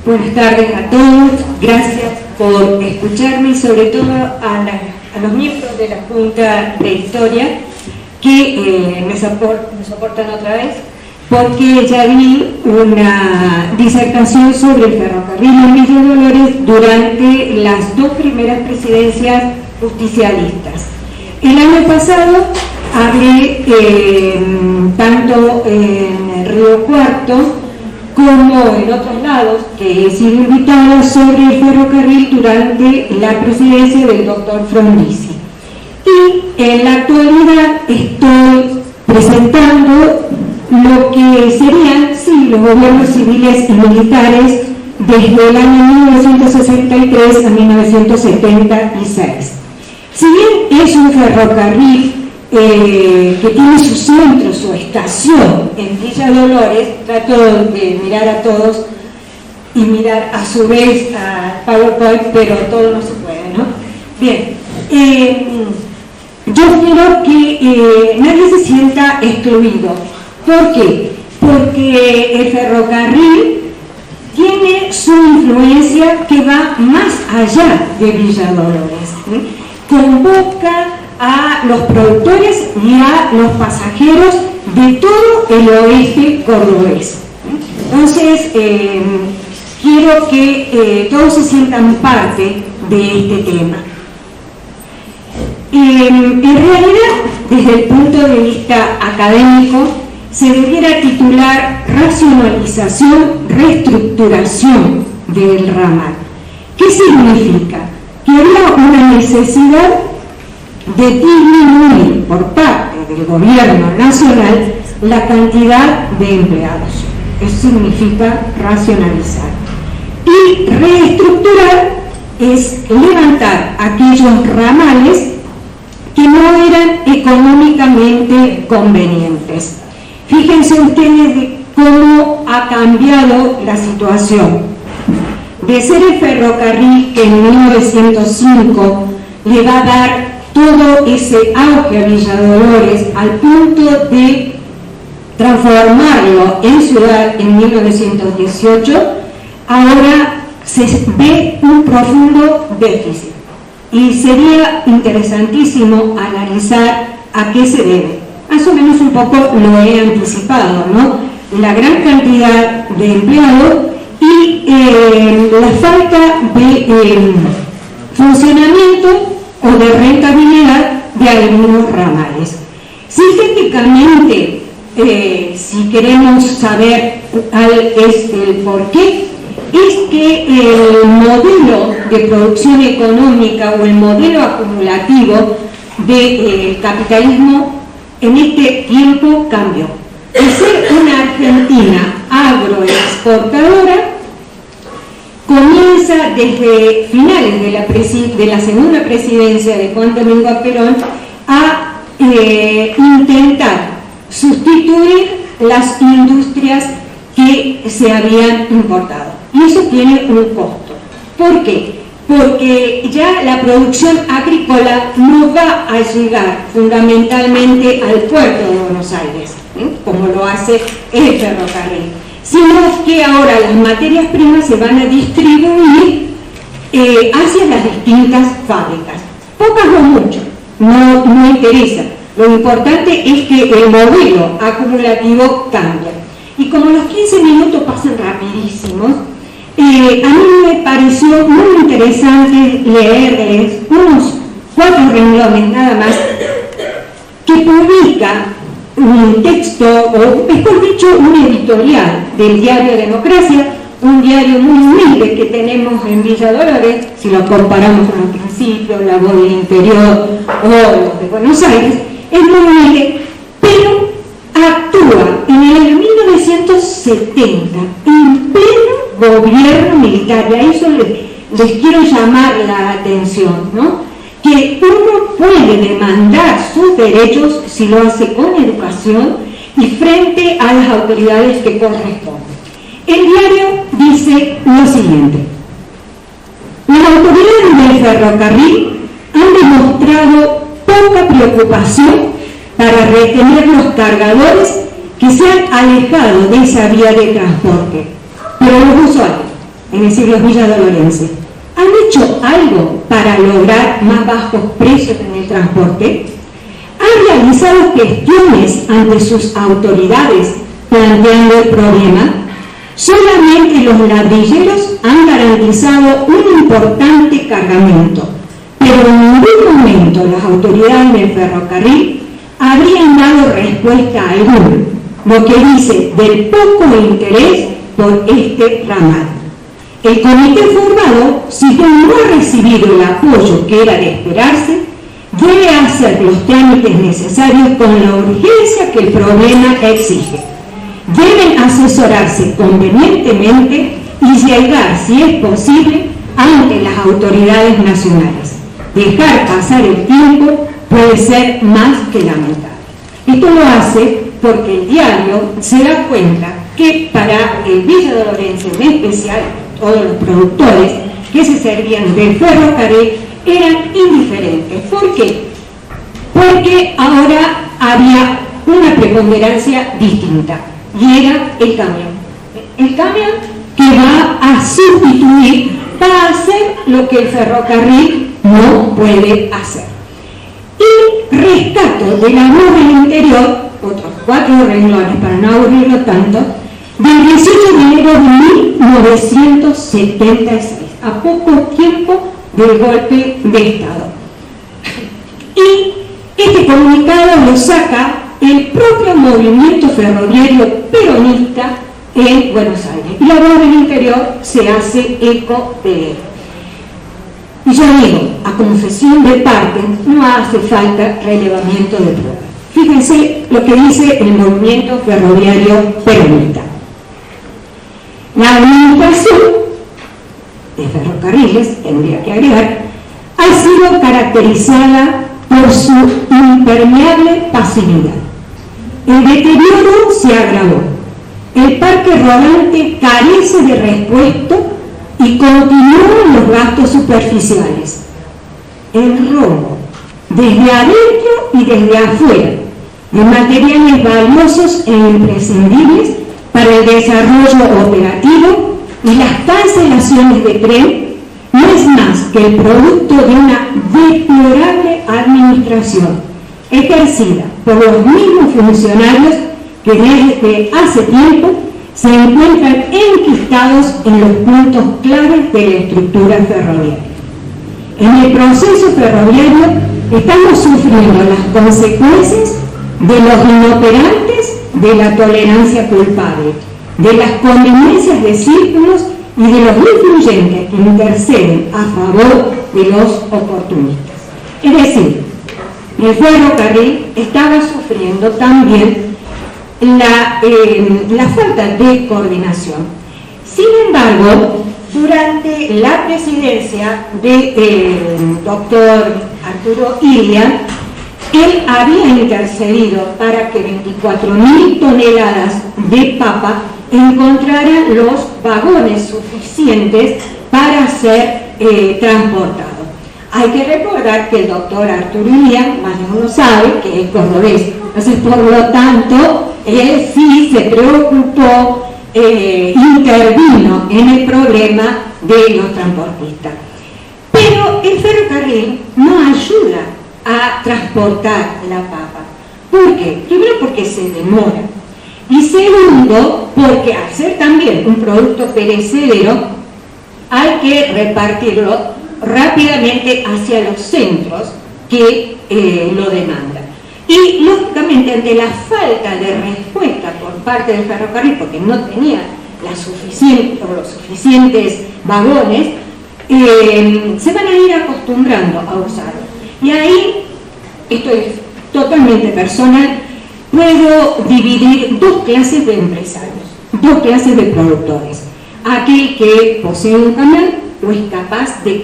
Buenas tardes a todos, gracias por escucharme y sobre todo a los miembros de la Junta de Historia que me soportan otra vez, porque ya vi una disertación sobre el ferrocarril en Villa Dolores durante las dos primeras presidencias justicialistas. El año pasado hablé tanto en Río Cuarto como en otros lados que he sido invitada sobre el ferrocarril durante la presidencia del doctor Frondizi. Y en la actualidad estoy presentando lo que serían, sí, los gobiernos civiles y militares desde el año 1963 a 1976. Si bien es un ferrocarril que tiene su centro, su estación en Villa Dolores, trato de mirar a todos y mirar a su vez a PowerPoint, pero todo no se puede, ¿no? Bien, yo quiero que nadie se sienta excluido. ¿Por qué? Porque el ferrocarril tiene su influencia que va más allá de Villa Dolores. Convoca a los productores y a los pasajeros de todo el oeste cordobés. Entonces, quiero que todos se sientan parte de este tema. En realidad, desde el punto de vista académico, se debiera titular racionalización, reestructuración del ramal. ¿Qué significa? Que había una necesidad de disminuir por parte del gobierno nacional la cantidad de empleados. Eso significa racionalizar. Y reestructurar es levantar aquellos ramales que no eran económicamente convenientes. Fíjense ustedes de cómo ha cambiado la situación. De ser el ferrocarril que en 1905 le va a dar todo ese auge a Villa Dolores al punto de transformarlo en ciudad en 1918, ahora se ve un profundo déficit. Y sería interesantísimo analizar a qué se debe. Más o menos un poco lo he anticipado, ¿no? La gran cantidad de empleados y la falta de funcionamiento o de rentabilidad de algunos ramales. Sintéticamente, si queremos saber el por qué, es que el modelo de producción económica o el modelo acumulativo del capitalismo en este tiempo cambió. De ser una Argentina agroexportadora, comienza desde finales de la segunda presidencia de Juan Domingo Perón a intentar sustituir las industrias que se habían importado. Y eso tiene un costo. ¿Por qué? Porque ya la producción agrícola no va a llegar fundamentalmente al puerto de Buenos Aires, como lo hace el ferrocarril, sino que ahora las materias primas se van a distribuir hacia las distintas fábricas. Pocas o mucho, no interesa. Lo importante es que el modelo acumulativo cambia. Y como los 15 minutos pasan rapidísimos, a mí me pareció muy interesante leerles unos 4 renglones nada más que publica un texto, o mejor dicho, un editorial del diario Democracia, un diario muy humilde que tenemos en Villa Dolores, si lo comparamos con los principios, La Voz del Interior o los de Buenos Aires, es muy humilde, pero actúa en el 1970 en pleno gobierno militar, y a eso les quiero llamar la atención, ¿no? Que uno puede demandar sus derechos si lo hace con educación y frente a las autoridades que corresponden. El diario dice lo siguiente: las autoridades del ferrocarril han demostrado poca preocupación para retener los cargadores que se han alejado de esa vía de transporte. Pero los usuarios, es decir, los villadolorenses, ¿han hecho algo para lograr más bajos precios en el transporte? ¿Han realizado gestiones ante sus autoridades planteando el problema? Solamente los ladrilleros han garantizado un importante cargamento, pero en ningún momento las autoridades del ferrocarril habrían dado respuesta alguna, lo que dice del poco interés por este ramal. El comité formado, si bien no ha recibido el apoyo que era de esperarse, debe hacer los trámites necesarios con la urgencia que el problema exige. Deben asesorarse convenientemente y llegar, si es posible, ante las autoridades nacionales. Dejar pasar el tiempo puede ser más que lamentable. Esto lo hace porque el diario se da cuenta que para el villadolorense en especial, todos los productores que se servían del ferrocarril eran indiferentes. ¿Por qué? Porque ahora había una preponderancia distinta, y era el camión. El camión que va a sustituir, va a hacer lo que el ferrocarril no puede hacer. Y rescato de La Voz del Interior, otros 4 renglones para no aburrirlo tanto, del 18 de enero de 1976, a poco tiempo del golpe de Estado. Y este comunicado lo saca el propio movimiento ferroviario peronista en Buenos Aires. Y La Voz del Interior se hace eco de él. Y yo digo, ¿a confesión de parte, no hace falta relevamiento de pruebas. Fíjense lo que dice el movimiento ferroviario peronista. La administración de ferrocarriles, tendría que agregar, ha sido caracterizada por su impermeable pasividad. El deterioro se agravó. El parque rodante carece de repuesto y continúan los gastos superficiales. El robo, desde adentro y desde afuera, de materiales valiosos e imprescindibles para el desarrollo operativo y las cancelaciones de tren, no es más que el producto de una deplorable administración ejercida por los mismos funcionarios que desde hace tiempo se encuentran enquistados en los puntos claves de la estructura ferroviaria. En el proceso ferroviario estamos sufriendo las consecuencias de los inoperantes de la tolerancia culpable, de las conveniencias de círculos y de los influyentes que interceden a favor de los oportunistas. Es decir, el ferrocarril estaba sufriendo también la falta de coordinación. Sin embargo, durante la presidencia del doctor Arturo Illia, él había intercedido para que 24.000 toneladas de papa encontraran los vagones suficientes para ser transportados. Hay que recordar que el doctor Arturo Illia, más de uno sabe que es cordobés, entonces por lo tanto él sí se preocupó, intervino en el problema de los transportistas. Pero el ferrocarril no ayuda a transportar la papa. ¿Por qué? Primero porque se demora. Y segundo, porque al ser también un producto perecedero, hay que repartirlo rápidamente hacia los centros que lo demandan. Y lógicamente ante la falta de respuesta por parte del ferrocarril, porque no tenía los suficientes vagones, se van a ir acostumbrando a usarlo. Y ahí, esto es totalmente personal, puedo dividir dos clases de empresarios, dos clases de productores. Aquel que posee un camión o es capaz de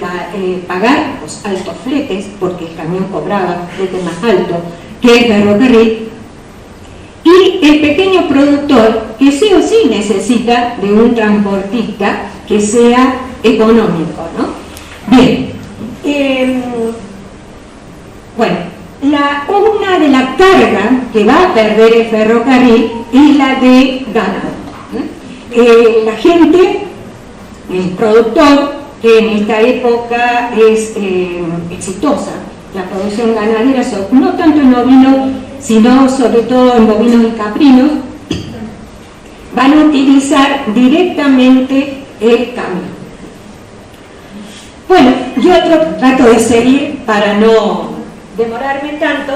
pagar los altos fletes, porque el camión cobraba flete más alto que el ferrocarril, y el pequeño productor que sí o sí necesita de un transportista que sea económico, ¿no? Bien, bueno, una de las cargas que va a perder el ferrocarril es la de ganado. La gente, el productor, que en esta época es exitosa, la producción ganadera, no tanto en ovinos, sino sobre todo en bovinos y caprinos, van a utilizar directamente el camión. Bueno, yo trato de seguir para no demorarme tanto.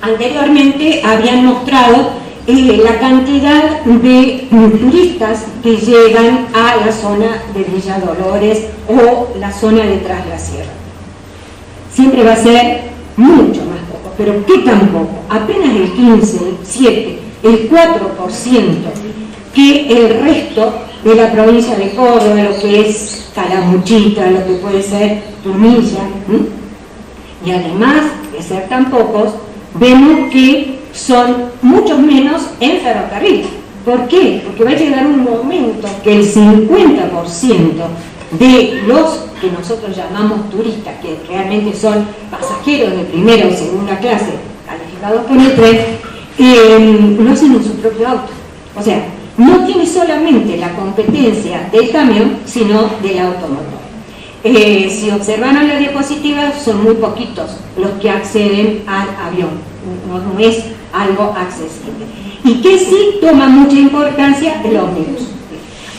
Anteriormente habían mostrado la cantidad de turistas que llegan a la zona de Villa Dolores o la zona de Tras la Sierra. Siempre va a ser mucho más poco, pero ¿qué tan poco? Apenas el 15, el 7, el 4% que el resto de la provincia de Córdoba, lo que es Calamuchita, lo que puede ser Tunilla, y además de ser tan pocos, vemos que son muchos menos en ferrocarril. ¿Por qué? Porque va a llegar un momento que el 50% de los que nosotros llamamos turistas, que realmente son pasajeros de primera o segunda clase calificados por el tren, lo hacen en su propio auto. O sea, no tiene solamente la competencia del camión, sino del automotor. Si observaron la diapositiva, son muy poquitos los que acceden al avión, no es algo accesible. Y que sí toma mucha importancia el ómnibus.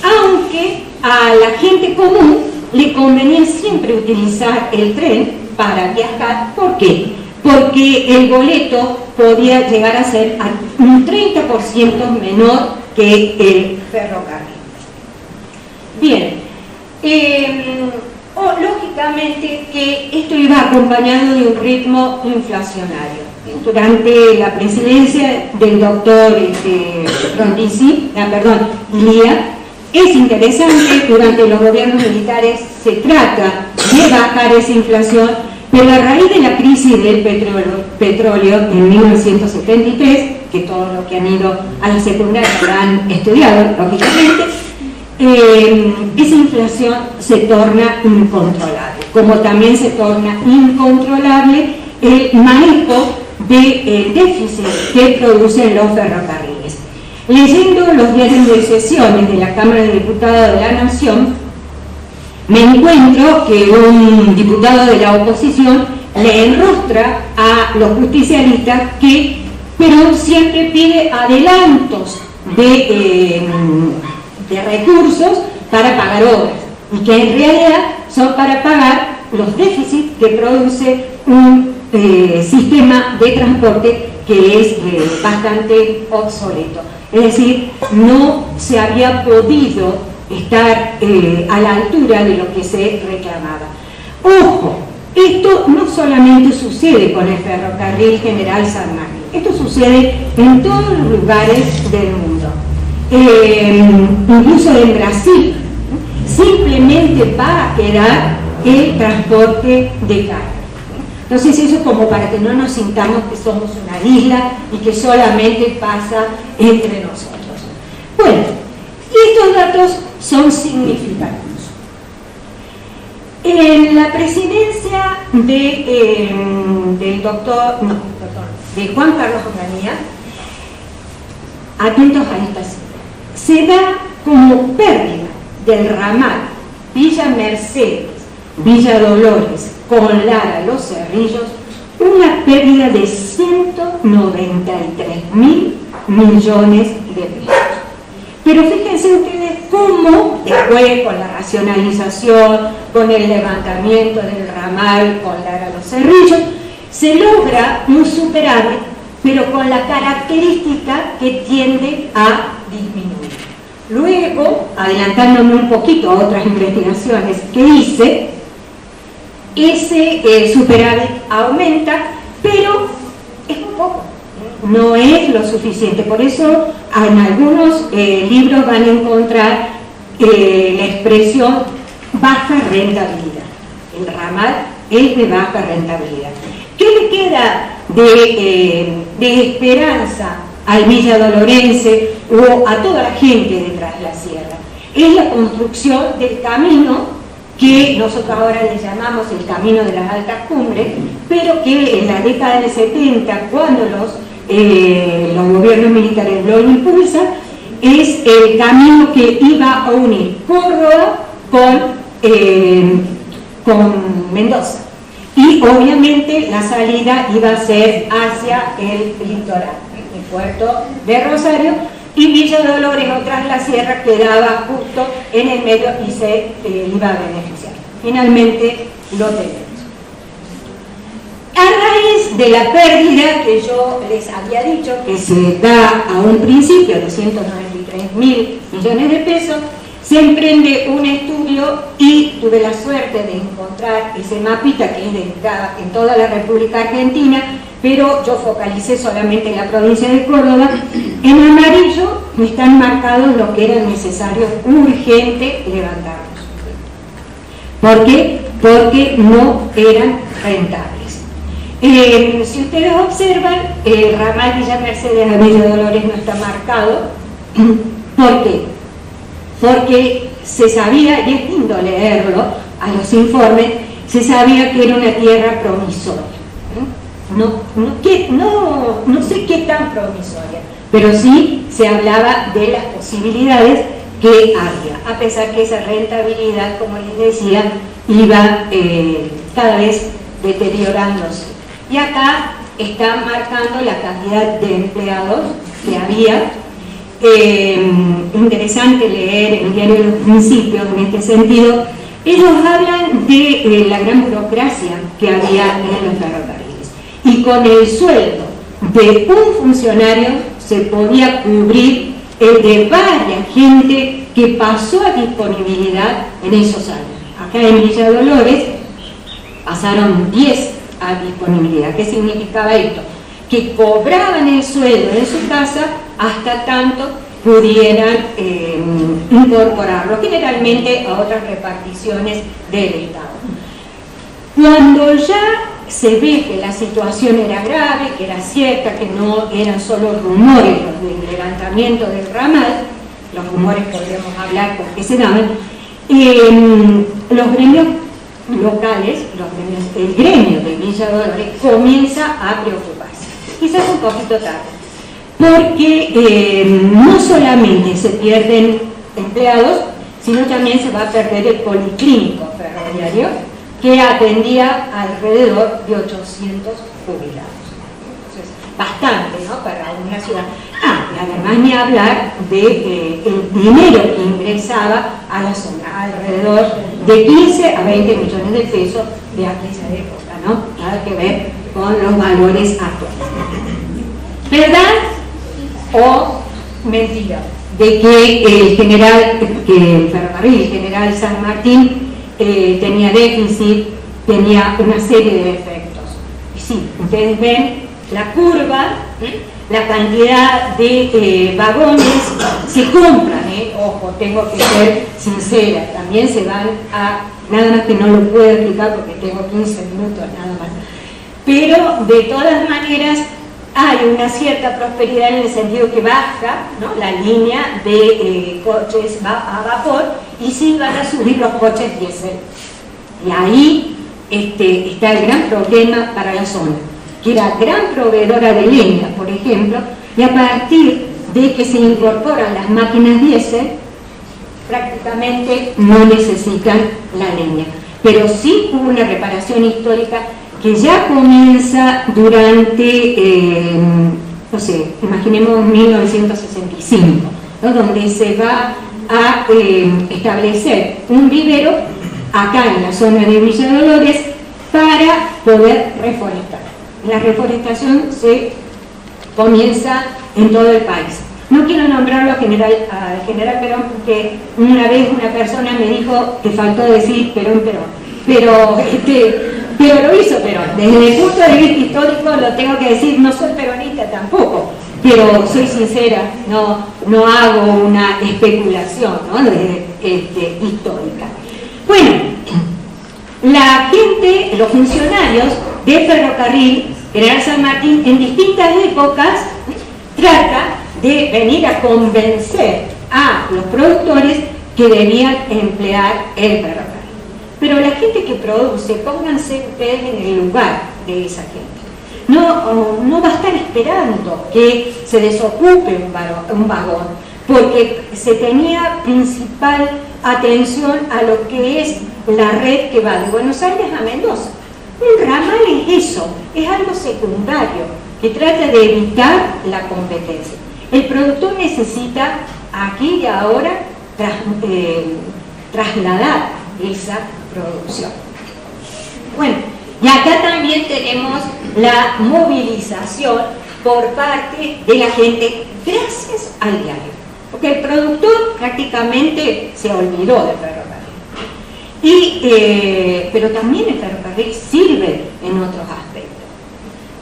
Aunque a la gente común le convenía siempre utilizar el tren para viajar. ¿Por qué? Porque el boleto podía llegar a ser un 30% menor que el ferrocarril. Bien, lógicamente lógicamente que esto iba acompañado de un ritmo inflacionario. Durante la presidencia del doctor Ilía, es interesante, durante los gobiernos militares se trata de bajar esa inflación, pero a raíz de la crisis del petróleo en 1973, que todos los que han ido a la secundaria la han estudiado, lógicamente, esa inflación se torna incontrolable, como también se torna incontrolable el manejo del déficit que producen los ferrocarriles. Leyendo los diarios de sesiones de la Cámara de Diputados de la Nación, me encuentro que un diputado de la oposición le enrostra a los justicialistas que Perón siempre pide adelantos de recursos para pagar obras, y que en realidad son para pagar los déficits que produce un sistema de transporte que es bastante obsoleto. Es decir, no se había podido estar a la altura de lo que se reclamaba. Ojo, esto no solamente sucede con el ferrocarril General San Martín, esto sucede en todos los lugares del mundo. Incluso en Brasil, simplemente va a quedar el transporte de carga. Entonces eso como para que no nos sintamos que somos una isla y que solamente pasa entre nosotros. Bueno, y estos datos son significativos. En la presidencia de Juan Carlos Onganía, atentos a esta cifra, se da como pérdida del ramal Villa Mercedes, Villa Dolores, con Lara, Los Cerrillos, una pérdida de 193.000 millones de pesos. Pero fíjense ustedes cómo después, con la racionalización, con el levantamiento del ramal, con Lara, Los Cerrillos, se logra un superávit, pero con la característica que tiende a disminuir. Luego, adelantándome un poquito a otras investigaciones que hice, ese superávit aumenta, pero es un poco, no es lo suficiente. Por eso en algunos libros van a encontrar la expresión baja rentabilidad. El ramal es de baja rentabilidad. ¿Qué le queda de esperanza al Villa Dolorense o a toda la gente de Tras la Sierra? Es la construcción del camino que nosotros ahora le llamamos el camino de las altas cumbres, pero que en la década del 70, cuando los gobiernos militares lo impulsan, es el camino que iba a unir Córdoba con Mendoza. Y obviamente la salida iba a ser hacia el litoral, el puerto de Rosario, y Villa Dolores o Tras la Sierra quedaba justo en el medio y se iba a beneficiar. Finalmente lo tenemos. A raíz de la pérdida que yo les había dicho, que se da a un principio de 193.000 millones de pesos, se emprende un estudio y tuve la suerte de encontrar ese mapita que es dedicada en toda la República Argentina, pero yo focalicé solamente en la provincia de Córdoba. En amarillo están marcados lo que era necesario, urgente, levantarlos. ¿Por qué? Porque no eran rentables. Si ustedes observan, el ramal Villa Mercedes a Villa Dolores no está marcado. ¿Por qué? Porque se sabía, y es lindo leerlo a los informes, se sabía que era una tierra promisoria. No sé qué tan promisoria, pero sí se hablaba de las posibilidades que había, a pesar que esa rentabilidad, como les decía, iba cada vez deteriorándose. Y acá está marcando la cantidad de empleados que había. Interesante leer el diario de los Principios en este sentido. Ellos hablan de la gran burocracia que había en los ferrocarriles, y con el sueldo de un funcionario se podía cubrir el de varias gente que pasó a disponibilidad en esos años. Acá en Villa Dolores pasaron 10 a disponibilidad. ¿Qué significaba esto? Que cobraban el sueldo en su casa hasta tanto pudieran incorporarlo, generalmente a otras reparticiones del Estado. Cuando ya se ve que la situación era grave, que era cierta, que no eran solo rumores los del levantamiento del ramal, los rumores podríamos hablar porque se daban, los gremios locales, el gremio de Villa Dolores comienza a preocuparse, quizás un poquito tarde, porque no solamente se pierden empleados, sino también se va a perder el policlínico ferroviario, que atendía alrededor de 800 jubilados. Entonces, bastante, ¿no?, para una ciudad. Y además ni hablar de el dinero que ingresaba a la zona, alrededor de 15 a 20 millones de pesos de aquella época, ¿no? Nada que ver con los valores actuales. ¿Verdad o mentira? De que el ferrocarril, el general San Martín, tenía déficit, tenía una serie de defectos. Y sí, ustedes ven la curva, la cantidad de vagones se compran, ojo, tengo que ser sincera, también se van a, nada más que no lo puedo explicar porque tengo 15 minutos nada más, pero de todas maneras hay una cierta prosperidad en el sentido que baja, ¿no?, la línea de coches a vapor y sí van a subir los coches diésel. Y ahí está el gran problema para la zona, que era gran proveedora de leña, por ejemplo, y a partir de que se incorporan las máquinas diésel, prácticamente no necesitan la leña. Pero sí hubo una reparación histórica que ya comienza durante, no sé, imaginemos 1965, ¿no?, donde se va a establecer un vivero acá en la zona de Villa Dolores para poder reforestar. La reforestación se comienza en todo el país. No quiero nombrarlo al general Perón porque una vez una persona me dijo que faltó decir Perón, pero lo hizo Perón. Desde el punto de vista histórico lo tengo que decir, no soy peronista tampoco, pero soy sincera, no hago una especulación, ¿no?, histórica. Bueno, la gente, los funcionarios del ferrocarril General San Martín en distintas épocas trata de venir a convencer a los productores que debían emplear el ferrocarril. Pero la gente que produce, pónganse ustedes en el lugar de esa gente. No va a estar esperando que se desocupe un vagón, porque se tenía principal atención a lo que es la red que va de Buenos Aires a Mendoza. Un ramal es eso, es algo secundario, que trata de evitar la competencia. El productor necesita aquí y ahora trasladar esa producción. Bueno, y acá también tenemos la movilización por parte de la gente gracias al diario, porque el productor prácticamente se olvidó del ferrocarril. Pero también el ferrocarril sirve en otros aspectos.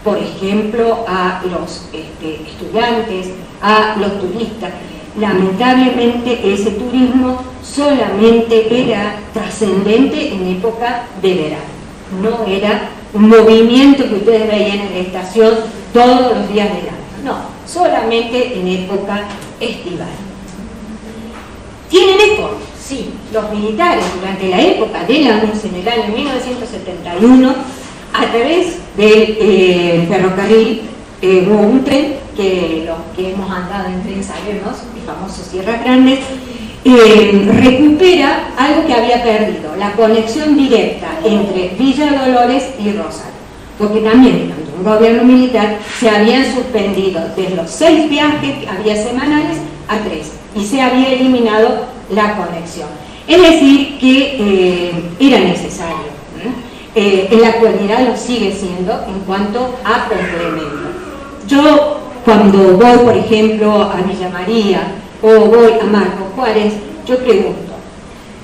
Por ejemplo, a los estudiantes, a los turistas. Lamentablemente ese turismo solamente era trascendente en época de verano. No era un movimiento que ustedes veían en la estación todos los días del año. No, solamente en época estival. ¿Tienen eco? Sí, los militares durante la época de la UNS en el año 1971, a través del ferrocarril, hubo un tren que los que hemos andado en tren sabemos, el famoso Sierras Grandes, recupera algo que había perdido, la conexión directa entre Villa Dolores y Rosario, porque también durante un gobierno militar se habían suspendido de los 6 viajes que había semanales a 3 y se había eliminado la conexión. Es decir, que era necesario. En la actualidad lo sigue siendo en cuanto a complemento. Yo cuando voy, por ejemplo, a Villa María o voy a Marcos Juárez, yo pregunto,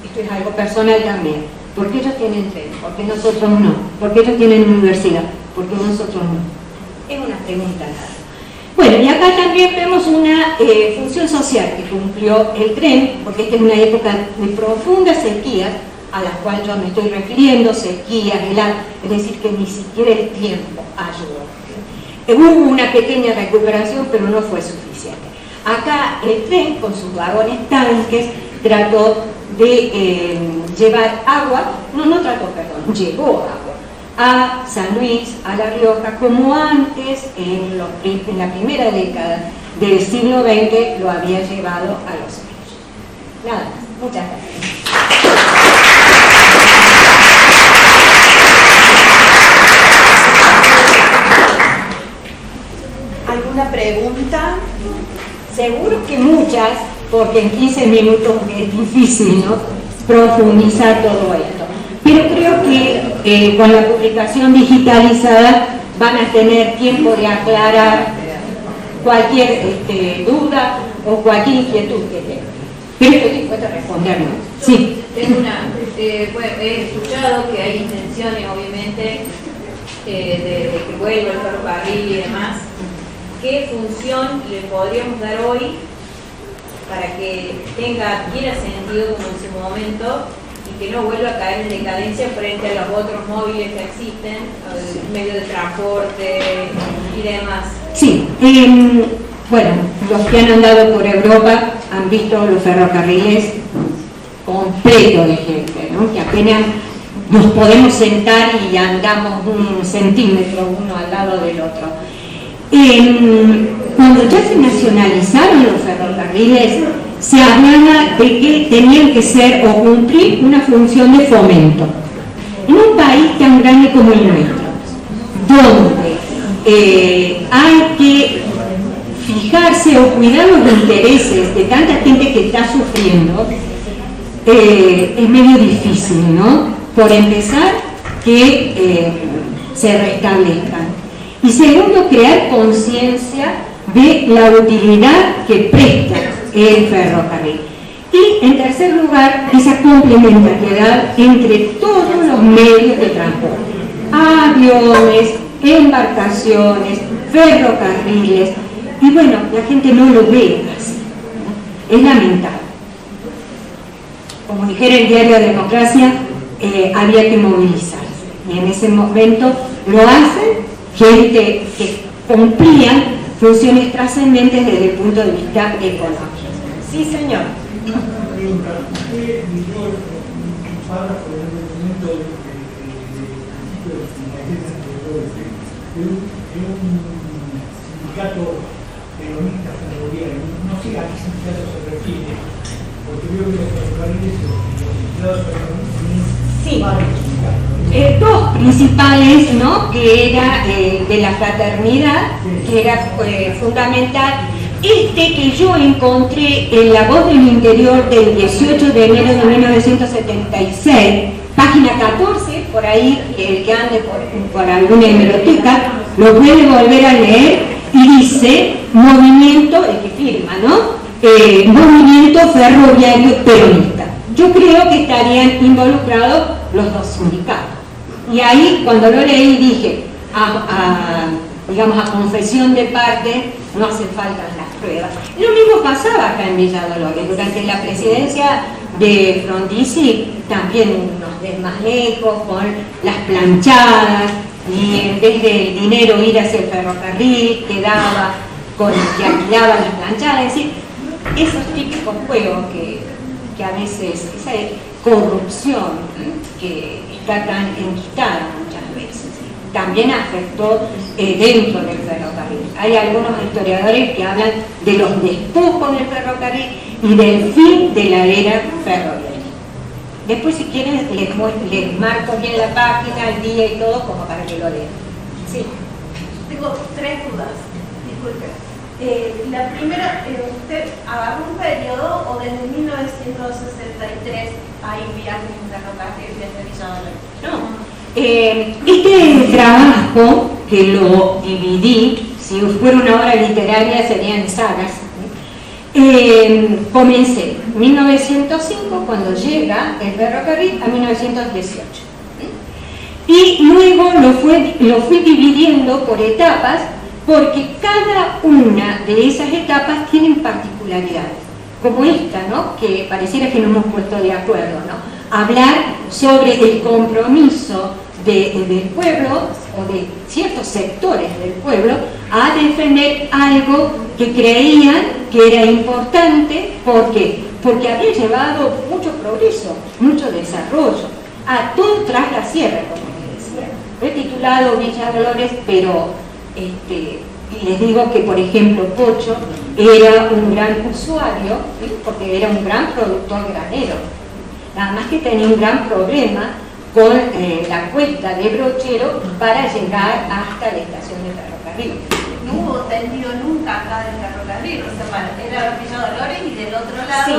esto es algo personal también, ¿Por qué ellos tienen tren? ¿Por qué nosotros no? ¿Por qué ellos tienen universidad? ¿Por qué nosotros no? Es una pregunta nada. Bueno, y acá también vemos una función social que cumplió el tren, porque esta es una época de profunda sequía, a la cual yo me estoy refiriendo, sequía, helada, es decir, que ni siquiera el tiempo ayudó. Hubo una pequeña recuperación, pero no fue suficiente. Acá el tren, con sus vagones tanques, trató de llevar agua, llevó agua a San Luis, a La Rioja, como antes, en la primera década del siglo XX, lo había llevado a los ríos. Nada más, muchas gracias. ¿Alguna pregunta? Seguro que muchas, porque en 15 minutos es difícil, ¿no?, profundizar todo esto. Pero creo que con la publicación digitalizada van a tener tiempo de aclarar cualquier duda o cualquier inquietud que tengan. Pero estoy dispuesta a responderlo. Sí. Tengo bueno, he escuchado que hay intenciones, obviamente, de que vuelva el ferrocarril y demás. ¿Qué función le podríamos dar hoy para que adquiera sentido como en su momento y que no vuelva a caer en decadencia frente a los otros móviles que existen, medios de transporte y demás? Sí, bueno, los que han andado por Europa han visto los ferrocarriles completos de gente, ¿no?, que apenas nos podemos sentar y andamos un centímetro uno al lado del otro. Cuando ya se nacionalizaron los ferrocarriles, se hablaba de que tenían que ser o cumplir una función de fomento. En un país tan grande como el nuestro, donde hay que fijarse o cuidar los intereses de tanta gente que está sufriendo, es medio difícil, ¿no? Por empezar, que se restablezcan. Y segundo, crear conciencia de la utilidad que presta el ferrocarril. Y en tercer lugar, esa complementariedad entre todos los medios de transporte: aviones, embarcaciones, ferrocarriles. Y bueno, la gente no lo ve así, ¿no? Es lamentable. Como dijera el diario Democracia, había que movilizarse. Y en ese momento lo hacen gente que cumplían funciones trascendentes desde el punto de vista económico. Sí, señor. Una pregunta. Usted leyó un párrafo del documento de un sindicato peronista ferroviario. No sé a qué sindicato se refiere, porque veo que los ferrocarriles y los empleados ferroviarios tienen varios sindicatos. Dos principales, ¿no?, que era de la fraternidad, que era fundamental. Este que yo encontré en La Voz del Interior del 18 de enero de 1976, página 14, por ahí, el que ande por alguna hemeroteca, lo puede volver a leer, y dice: movimiento, el que firma, ¿no?, movimiento ferroviario peronista. Yo creo que estarían involucrados los dos sindicatos. Y ahí, cuando lo leí, dije, digamos, a confesión de parte, no hace falta las pruebas. Lo mismo pasaba acá en Villa Dolores. Durante la presidencia de Frondizi, también unos desmanejos con las planchadas, y en vez de dinero ir hacia el ferrocarril, quedaba con el que alquilaba las planchadas. Es decir, esos típicos juegos que a veces, esa corrupción que está tan enquistada muchas veces, también afectó dentro del ferrocarril. Hay algunos historiadores que hablan de los despojos del ferrocarril y del fin de la era ferroviaria. Después, si quieren, les marco bien la página, el día y todo, como para que lo lean. Sí. Tengo tres dudas, disculpe. La primera, ¿usted agarró un periodo o desde 1963 hay viajes en ferrocarril desde Villa Dolores? No. Este trabajo, que lo dividí, si fuera una obra literaria serían sagas, Comencé en 1905, cuando llega el ferrocarril, a 1918. Y luego lo fui dividiendo por etapas, porque cada una de esas etapas tienen particularidades, como esta, ¿no? Que pareciera que no hemos puesto de acuerdo, ¿no? Hablar sobre el compromiso del pueblo o de ciertos sectores del pueblo a defender algo que creían que era importante. ¿Por qué? Porque había llevado mucho progreso, mucho desarrollo, a todo tras la sierra, como les decía. He titulado Villa Dolores, pero les digo que, por ejemplo, Pocho era un gran usuario, ¿sí? Porque era un gran productor granero, nada más que tenía un gran problema con la cuesta de Brochero para llegar hasta la estación de ferrocarril. No hubo tendido nunca acá del ferrocarril, o sea, era Villa Dolores y del otro lado...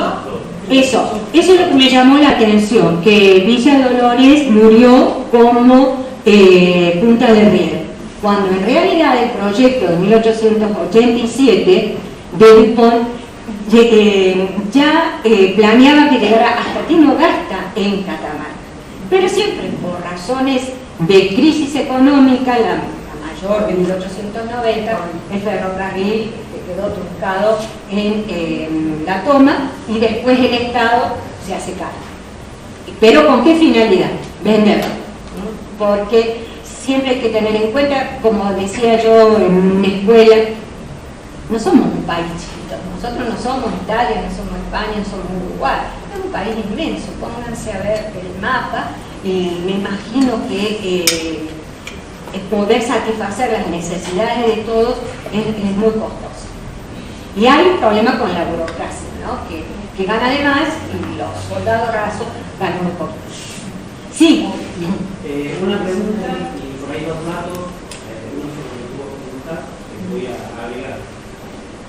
Sí. Eso es lo que me llamó la atención, que Villa Dolores murió como punta de riel, cuando en realidad el proyecto de 1887 de Dupont ya planeaba que llegara hasta Tinogasta en Catamarca. Pero siempre por razones de crisis económica, la mayor de 1890, el ferrocarril quedó truncado en la toma y después el Estado se hace cargo. ¿Pero con qué finalidad? Venderlo. Porque siempre hay que tener en cuenta, como decía yo en una escuela, no somos un país chiquito, nosotros no somos Italia, no somos España, no somos Uruguay, es un país inmenso. Pónganse a ver el mapa y me imagino que poder satisfacer las necesidades de todos es muy costoso. Y hay un problema con la burocracia, ¿no? que gana de más y los soldados rasos ganan muy poco. Sí. Una pregunta y por ahí dos datos, uno se me tuvo que preguntar, que voy a agregar.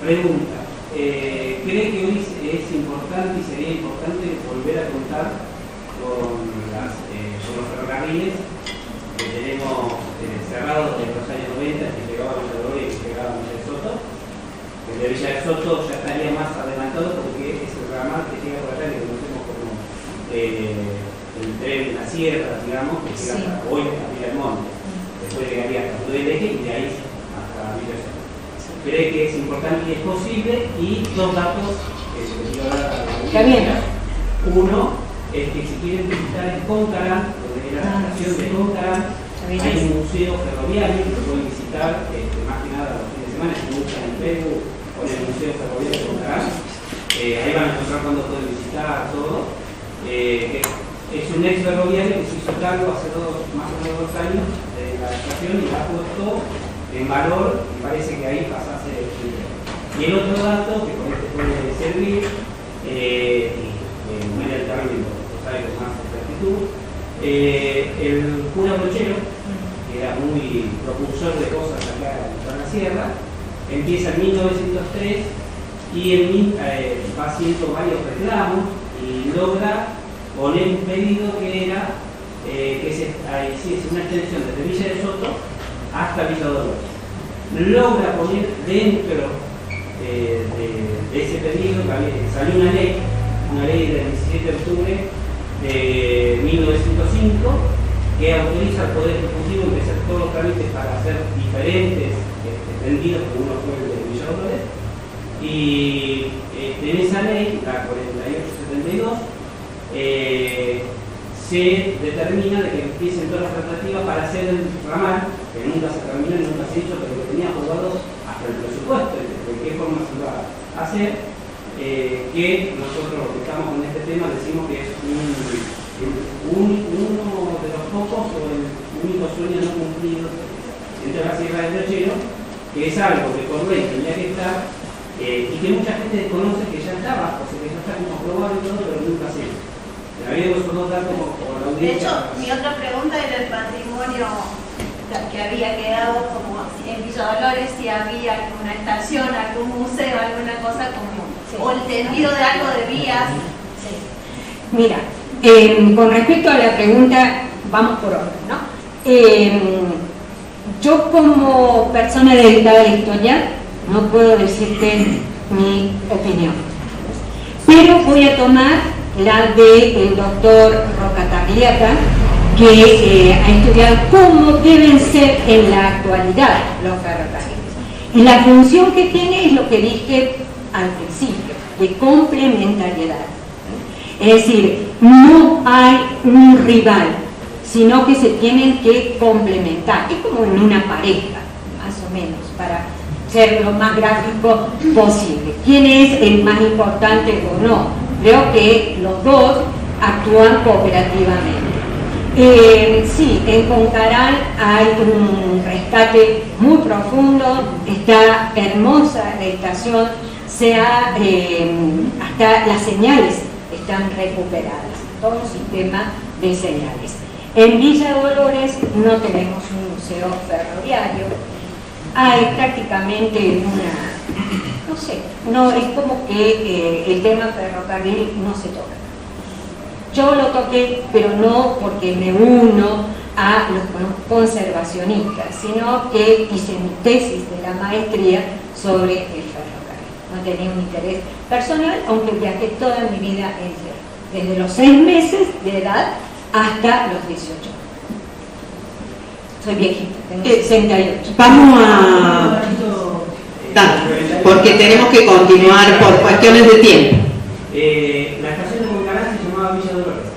Pregunta, ¿cree que hoy es importante y sería importante volver a contar con los ferrocarriles que tenemos cerrados desde los años 90, que llegaban a Villa Dolores y que llegaban a Villa de Soto? El de Villa de Soto ya estaría más adelantado porque es el ramal que llega por allá, que conocemos como el tren de la sierra, digamos, que llega hasta hoy a Villa del Monte. Después llegaría hasta Punta del Eje y de ahí hasta Villa de Soto. Cree que es importante y es posible, y dos datos que se les quiero dar a la audiencia. Uno es que si quieren visitar el Concarán, donde es la estación de Concarán, hay un museo ferroviario que pueden visitar, más que nada los fines de semana, si buscan en Facebook con el Museo Ferroviario de Concarán. Ahí van a encontrar cuándo pueden visitar todo. Es un ex ferroviario que se hizo cargo hace más o menos 2 años de la estación y la ha puesto en valor, y parece que ahí pasase el dinero. Y el otro dato que con este puede servir, no era el término, lo sabe con más exactitud, el cura Brochero, que era muy propulsor de cosas acá en la sierra, empieza en 1903 y va haciendo varios reclamos y logra poner un pedido que era que es una extensión desde Villa de Soto hasta Villa Dolores. Logra poner dentro de ese pedido, salió una ley del 17 de octubre de 1905 que autoriza al Poder Ejecutivo a empezar todos los trámites para hacer diferentes tendidos, como uno fue el de Villa Dolores, y en esa ley, la 4872, se determina de que empiecen todas las tratativas para hacer el ramal, que nunca se terminó y nunca se hizo, pero que tenía jugado hasta el presupuesto, de qué forma se iba a hacer, que nosotros los que estamos con este tema decimos que es uno de los pocos o el único sueño no cumplido entre la Sierra del Brochero, que es algo que por ley tenía que estar y que mucha gente desconoce que ya estaba, o sea que ya está como aprobado y todo, pero nunca se hizo. De hecho, mi otra pregunta era el patrimonio que había quedado como en Villa Dolores, si había alguna estación, algún museo, alguna cosa como, o el tendido de algo de vías. Sí. Mira, con respecto a la pregunta, vamos por orden, ¿no? Yo como persona dedicada a la historia, no puedo decirte mi opinión. Pero voy a tomar la del doctor Roca Tagliata, que ha estudiado cómo deben ser en la actualidad los ferrocarriles. Y la función que tiene es lo que dije al principio, de complementariedad. Es decir, no hay un rival, sino que se tienen que complementar. Es como en una pareja, más o menos, para ser lo más gráfico posible. ¿Quién es el más importante o no? Creo que los dos actúan cooperativamente. Sí, en Concaral hay un rescate muy profundo, está hermosa la estación, hasta las señales están recuperadas, todo un sistema de señales. En Villa Dolores no tenemos un museo ferroviario, hay prácticamente no sé, no, es como que el tema ferrocarril no se toca. Yo lo toqué, pero no porque me uno a los conservacionistas, sino que hice mi tesis de la maestría sobre el ferrocarril. No tenía un interés personal, aunque viajé toda mi vida desde los 6 meses de edad hasta los 18. Soy viejita, tengo 68. Vamos a dar, porque tenemos que continuar por cuestiones de tiempo. La estación de Concaral se llamaba Villa Dolores.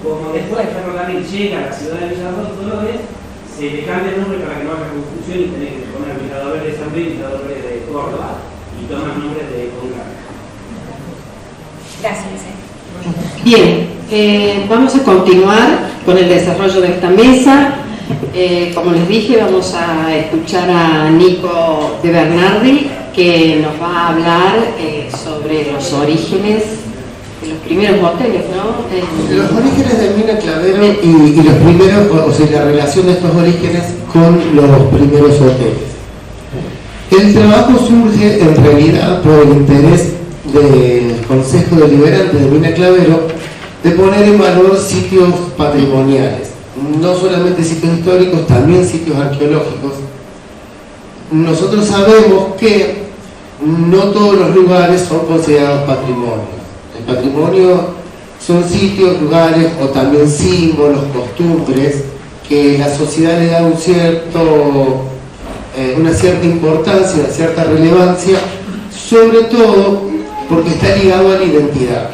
Como después el ferrocarril llega a la ciudad de Villa Dolores, se le cambia el nombre para que no haya confusión y tenés que poner Villa Dolores de San Luis, Villa Dolores de Córdoba y toma el nombre de Concaral. Gracias. Bien, vamos a continuar con el desarrollo de esta mesa. Como les dije, vamos a escuchar a Nico de Bernardi, que nos va a hablar sobre los orígenes de los primeros hoteles, ¿no? Los orígenes de Mina Clavero y los primeros, o sea, la relación de estos orígenes con los primeros hoteles. El trabajo surge en realidad por el interés del Consejo Deliberante de Mina Clavero de poner en valor sitios patrimoniales, no solamente sitios históricos, también sitios arqueológicos. Nosotros sabemos que no todos los lugares son considerados patrimonio. El patrimonio son sitios, lugares o también símbolos, costumbres que la sociedad le da una cierta importancia, una cierta relevancia, sobre todo porque está ligado a la identidad.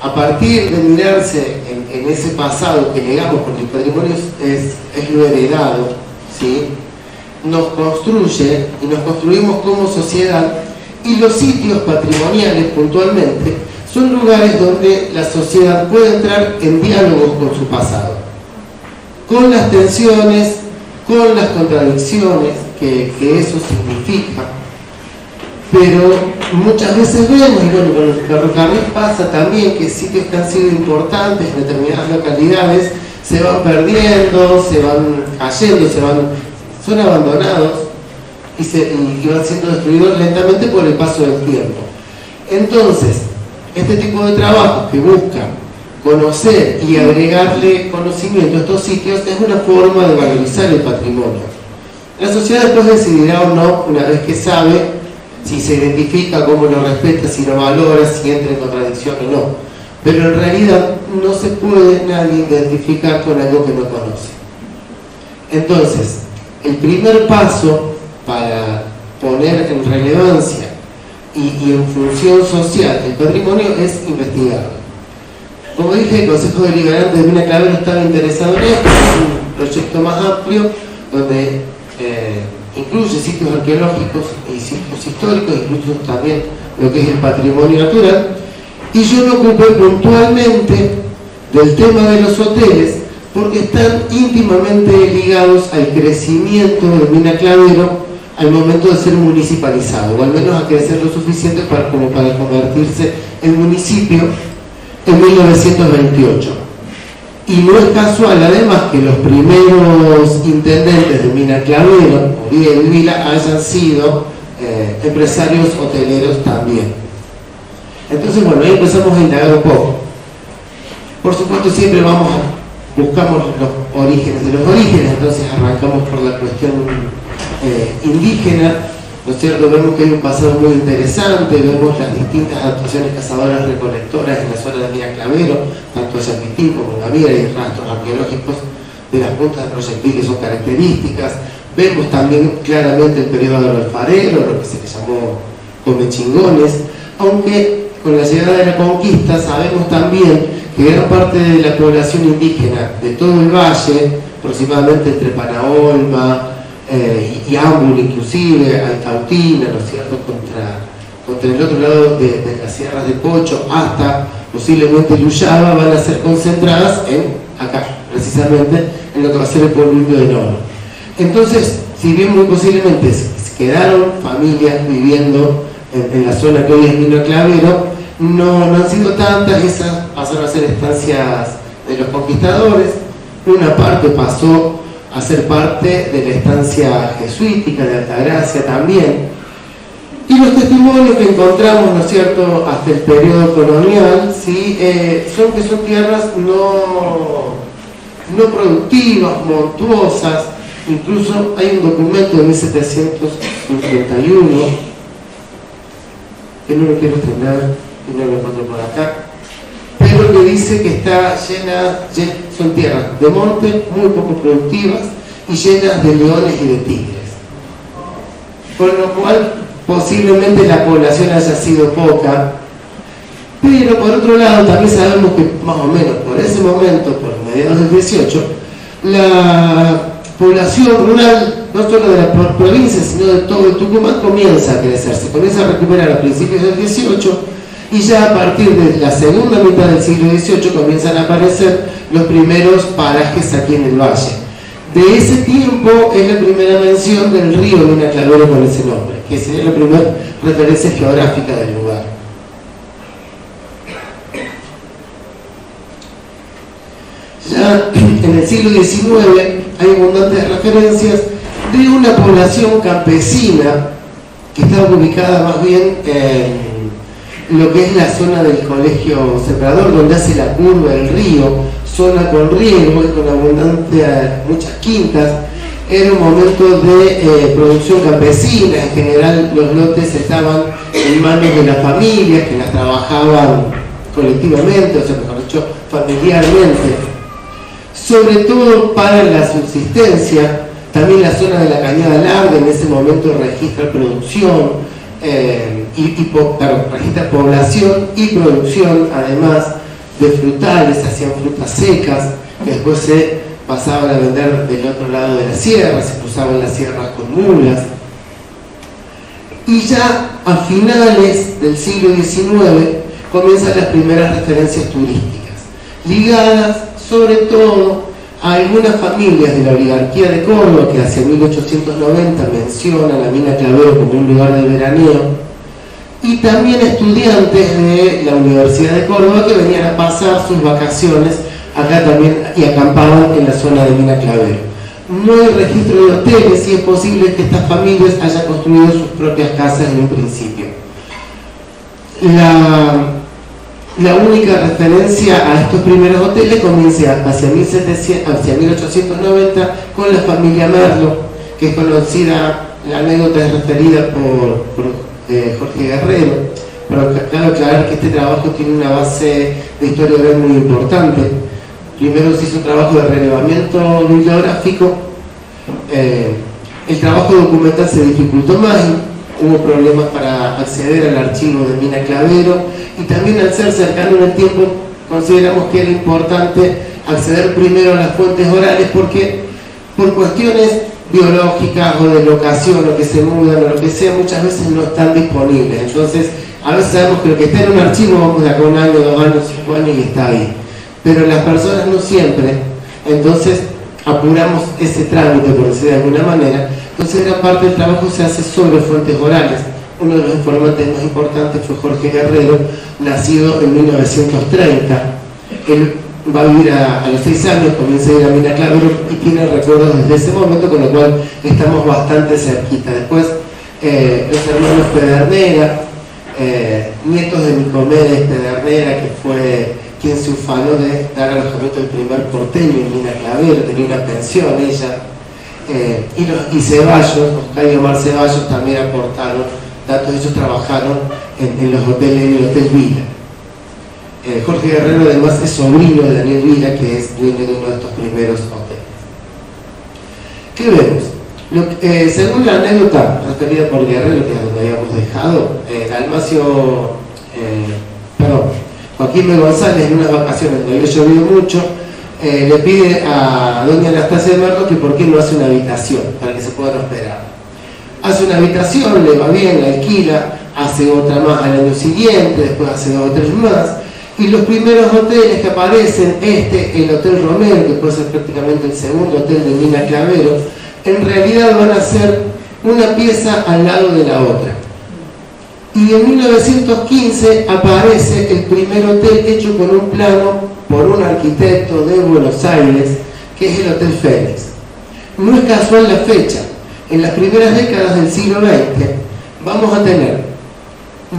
A partir de mirarse en ese pasado que legamos, porque el patrimonio es lo heredado, ¿sí?, nos construye y nos construimos como sociedad, y los sitios patrimoniales puntualmente son lugares donde la sociedad puede entrar en diálogos con su pasado, con las tensiones, con las contradicciones que eso significa. Pero muchas veces vemos, y bueno, con el ferrocarril pasa también, que sitios que han sido importantes en determinadas localidades se van perdiendo, se van cayendo, son abandonados y van siendo destruidos lentamente por el paso del tiempo. Entonces, este tipo de trabajos que buscan conocer y agregarle conocimiento a estos sitios es una forma de valorizar el patrimonio. La sociedad después decidirá o no, una vez que sabe, si se identifica, cómo lo respeta, si lo valora, si entra en contradicción o no. Pero en realidad no se puede nadie identificar con algo que no conoce. Entonces, el primer paso para poner en relevancia y en función social el patrimonio es investigarlo. Como dije, el Consejo Deliberante de Mina Clavero estaba interesado en esto, es un proyecto más amplio donde incluye sitios arqueológicos y sitios históricos, incluso también lo que es el patrimonio natural, y yo me ocupé puntualmente del tema de los hoteles porque están íntimamente ligados al crecimiento de Mina Clavero al momento de ser municipalizado, o al menos a crecer lo suficiente como para convertirse en municipio en 1928. Y no es casual, además, que los primeros intendentes de Mina Clavero, Uriel y Vila, hayan sido empresarios hoteleros también. Entonces, bueno, ahí empezamos a indagar un poco. Por supuesto, siempre buscamos los orígenes de los orígenes, entonces arrancamos por la cuestión indígena, ¿no es cierto? Vemos que hay un pasado muy interesante, vemos las distintas actuaciones cazadoras-recolectoras en la zona de Mina Clavero, tanto de San Quintín como en Gaviera, y rastros arqueológicos de las puntas de proyectiles son características. Vemos también claramente el periodo del alfarero, lo que se le llamó comechingones, aunque con la llegada de la conquista sabemos también que gran parte de la población indígena de todo el valle, aproximadamente entre Panaolma y Ámbul, inclusive Altautina, ¿no es cierto?, contra el otro lado de las sierras de Pocho hasta posiblemente Luyaba, van a ser concentradas acá, precisamente en lo que va a ser el pueblo indio de Nono. Entonces, si bien muy posiblemente quedaron familias viviendo en la zona que hoy es Mina Clavero, no han sido tantas, esas pasaron a ser estancias de los conquistadores, una parte pasó a ser parte de la estancia jesuítica de Altagracia también, y los testimonios que encontramos, ¿no es cierto?, hasta el periodo colonial, ¿sí? son tierras no productivas, montuosas. Incluso hay un documento de 1751 que no lo quiero tener y no lo encuentro por acá, pero que dice que está son tierras de monte muy poco productivas y llenas de leones y de tigres, con lo cual posiblemente la población haya sido poca. Pero por otro lado también sabemos que más o menos por ese momento, por mediados del 18, la población rural, no solo de la provincia, sino de todo el Tucumán, comienza a crecer, se comienza a recuperar a principios del 18, y ya a partir de la segunda mitad del siglo XVIII comienzan a aparecer los primeros parajes aquí en el valle. De ese tiempo es la primera mención del río Mina Clavero con ese nombre, que sería la primera referencia geográfica del lugar. Ya en el siglo XIX hay abundantes referencias de una población campesina que estaba ubicada más bien en lo que es la zona del Colegio Sembrador, donde hace la curva del río, zona con riego y con muchas quintas. Era un momento de producción campesina, en general los lotes estaban en manos de las familias que las trabajaban colectivamente, o sea, mejor dicho, familiarmente. Sobre todo para la subsistencia. También la zona de la Cañada Larga en ese momento registra producción, registra población y producción, además de frutales, hacían frutas secas, que después se pasaban a vender del otro lado de la sierra, se cruzaban las sierras con mulas. Y ya a finales del siglo XIX comienzan las primeras referencias turísticas, ligadas sobre todo a algunas familias de la oligarquía de Córdoba que hacia 1890 mencionan a Mina Clavero como un lugar de veraneo, y también estudiantes de la Universidad de Córdoba que venían a pasar sus vacaciones acá también y acampaban en la zona de Mina Clavero. No hay registro de hoteles y es posible que estas familias hayan construido sus propias casas en un principio. La única referencia a estos primeros hoteles comienza hacia 1890 con la familia Merlo, que es conocida, la anécdota es referida por Jorge Guerrero, pero claro, aclarar que este trabajo tiene una base de historia oral muy importante. Primero se hizo un trabajo de relevamiento bibliográfico, el trabajo documental se dificultó más, hubo problemas para acceder al archivo de Mina Clavero, y también al ser cercano en el tiempo consideramos que era importante acceder primero a las fuentes orales, porque por cuestiones biológicas o de locación o que se mudan o lo que sea, muchas veces no están disponibles. Entonces a veces sabemos que lo que está en un archivo vamos de acá 1 año, 2 años, 5 años y está ahí, pero las personas no siempre. Entonces apuramos ese trámite, por decir de alguna manera. Entonces gran parte del trabajo se hace sobre fuentes orales. Uno de los informantes más importantes fue Jorge Guerrero, nacido en 1930. Él va a vivir a los 6 años, comienza a ir a Mina Clavero y tiene recuerdos desde ese momento, con lo cual estamos bastante cerquita. Después los hermanos Pedernera, nietos de Nicomedes Pedernera, que fue quien se ufanó de dar alojamiento al primer porteño en Mina Clavero, tenía una pensión ella. y Ceballos, Oscar y Omar Ceballos también aportaron datos. Ellos trabajaron en los hoteles, en el Hotel Vila. Jorge Guerrero además es sobrino de Daniel Vila, que es dueño de uno de estos primeros hoteles. ¿Qué vemos? Según la anécdota referida por Guerrero, que es donde habíamos dejado, Joaquín B. González, en unas vacaciones donde había llovido mucho, le pide a doña Anastasia de Merlo que por qué no hace una habitación para que se puedan hospedar. Hace una habitación, le va bien, la alquila, hace otra más al año siguiente, después hace 2 o 3 más, y los primeros hoteles que aparecen, el Hotel Romero, que puede ser prácticamente el segundo hotel de Mina Clavero, en realidad van a ser una pieza al lado de la otra. Y en 1915 aparece el primer hotel hecho con un plano por un arquitecto de Buenos Aires, que es el Hotel Fénix. No es casual la fecha. En las primeras décadas del siglo XX vamos a tener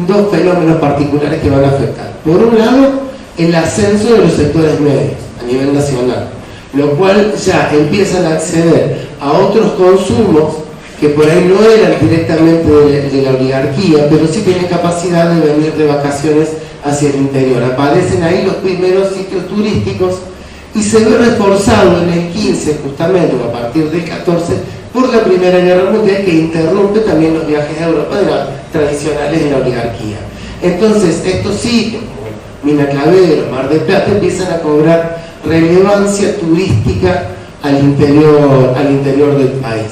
2 fenómenos particulares que van a afectar. Por un lado, el ascenso de los sectores medios a nivel nacional, lo cual ya empiezan a acceder a otros consumos que por ahí no eran directamente de la oligarquía, pero sí tienen capacidad de venir de vacaciones hacia el interior. Aparecen ahí los primeros sitios turísticos y se ve reforzado en el 15, justamente, o a partir del 14, por la Primera Guerra Mundial, que interrumpe también los viajes a Europa tradicionales de la oligarquía. Entonces, estos sitios, como Mina Clavero, Mar del Plata, empiezan a cobrar relevancia turística al interior del país.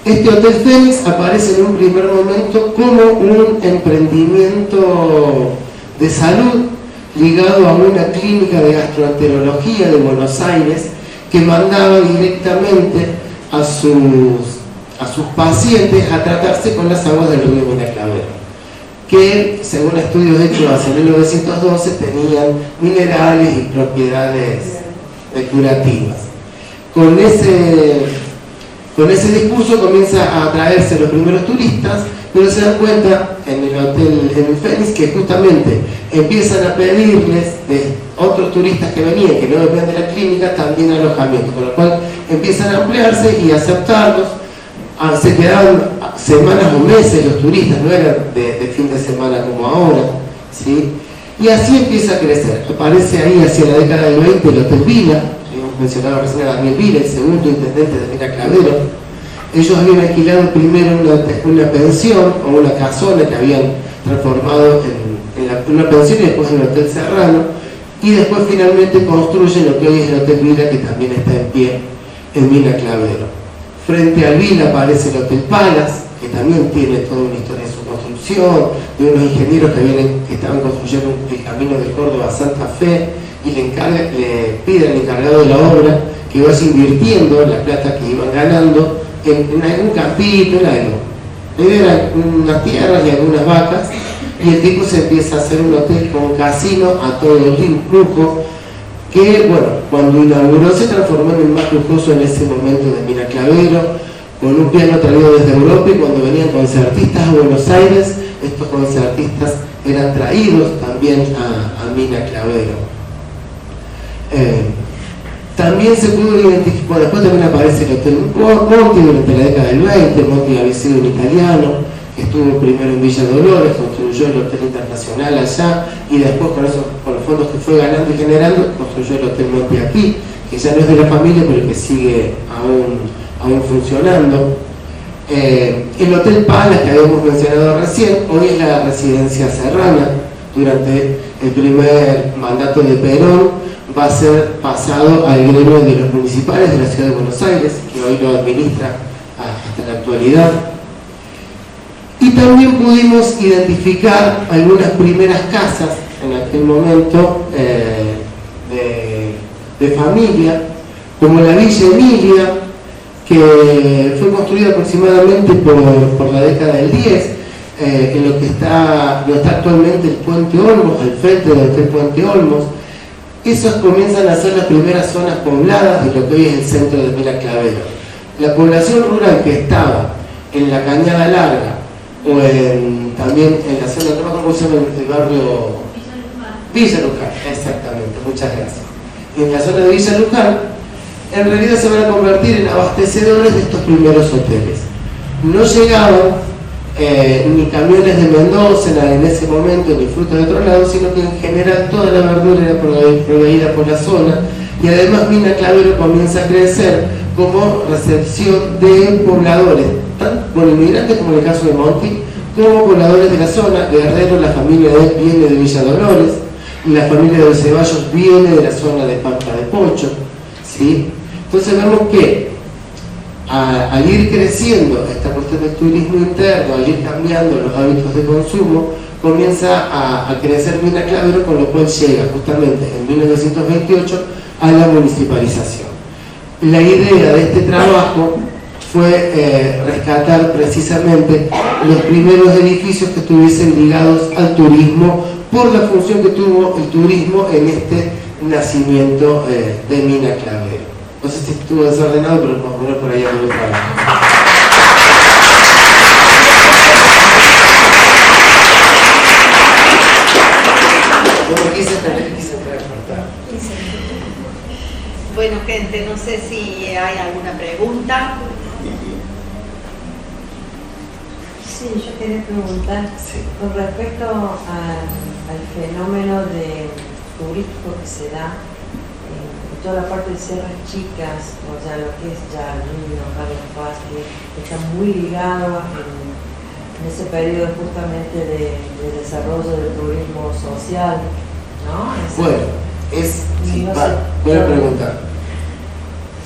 Este Hotel Fénix aparece en un primer momento como un emprendimiento de salud ligado a una clínica de gastroenterología de Buenos Aires que mandaba directamente a sus pacientes a tratarse con las aguas del río Mina Clavero, que según estudios hechos hacia 1912 tenían minerales y propiedades curativas. Con ese discurso comienza a atraerse los primeros turistas, pero se dan cuenta en el Fénix, que justamente empiezan a pedirles de otros turistas que venían, que no dependían de la clínica, también alojamiento, con lo cual empiezan a ampliarse y a aceptarlos. Se quedaban semanas o meses los turistas, no eran de fin de semana como ahora, ¿sí? Y así empieza a crecer. Aparece ahí hacia la década del 20 el Hotel Vila. Hemos mencionado recién a Daniel Vila, el segundo intendente de Mina Clavero. Ellos habían alquilado primero una pensión o una casona que habían transformado en una pensión y después en el Hotel Serrano, y después finalmente construyen lo que hoy es el Hotel Vila, que también está en pie en Mina Clavero. Frente al Vila aparece el Hotel Palace, que también tiene toda una historia de su construcción, de unos ingenieros que estaban construyendo el camino de Córdoba a Santa Fe, y le piden al encargado de la obra que vaya invirtiendo la plata que iban ganando en algún campito, en algo. Le dieron unas tierras y algunas vacas, y el tipo se empieza a hacer un hotel con casino a todo el lujo, que bueno, cuando inauguró se transformó en el más lujoso en ese momento de Mina Clavero, con un piano traído desde Europa, y cuando venían concertistas a Buenos Aires, estos concertistas eran traídos también a Mina Clavero. También se pudo identificar, después también aparece el Hotel Monti durante la década del 20. Monti había sido un italiano que estuvo primero en Villa Dolores, construyó el Hotel Internacional allá, y después con los fondos que fue ganando y generando, construyó el Hotel Monti aquí, que ya no es de la familia, pero que sigue aún funcionando. El Hotel Palace, que habíamos mencionado recién, hoy es la residencia serrana. Durante el primer mandato de Perón va a ser pasado al gremio de los municipales de la ciudad de Buenos Aires, que hoy lo administra hasta la actualidad. Y también pudimos identificar algunas primeras casas en aquel momento de familia, como la Villa Emilia, que fue construida aproximadamente por la década del 10, en lo que está actualmente el Puente Olmos, al frente del Hotel Puente Olmos. Esas comienzan a ser las primeras zonas pobladas de lo que hoy es el centro de Mina Clavero. La población rural que estaba en la Cañada Larga, o también en la zona, no me acuerdo cómo se llama el barrio, Villa Luján, exactamente, muchas gracias. En la zona de Villa Luján en realidad se van a convertir en abastecedores de estos primeros hoteles. No llegaban ni camiones de Mendoza en ese momento, ni frutas de otro lado, sino que en general toda la verdura era proveída por la zona, y además Mina Clavero comienza a crecer como recepción de pobladores, tanto por inmigrantes como en el caso de Monti, como pobladores de la zona. Guerrero, la familia de él viene de Villa Dolores, la familia de los Ceballos viene de la zona de Pampa de Pocho, ¿sí? Entonces vemos que al ir creciendo esta cuestión del turismo interno, al ir cambiando los hábitos de consumo, comienza a crecer Mina Clavero, con lo cual llega justamente en 1928 a la municipalización. La idea de este trabajo fue rescatar precisamente los primeros edificios que estuviesen ligados al turismo, por la función que tuvo el turismo en este nacimiento de Mina Clavero. No sé si estuvo desordenado, pero vamos a poner por ahí algo para. Bueno, gente, no sé si hay alguna pregunta. Sí, yo quería preguntar con respecto al fenómeno turístico que se da en toda la parte de Sierras Chicas, o sea, lo que es ya Río, Carlos Paz, que está muy ligado en ese periodo justamente de desarrollo del turismo social, ¿no? Bueno, voy a preguntar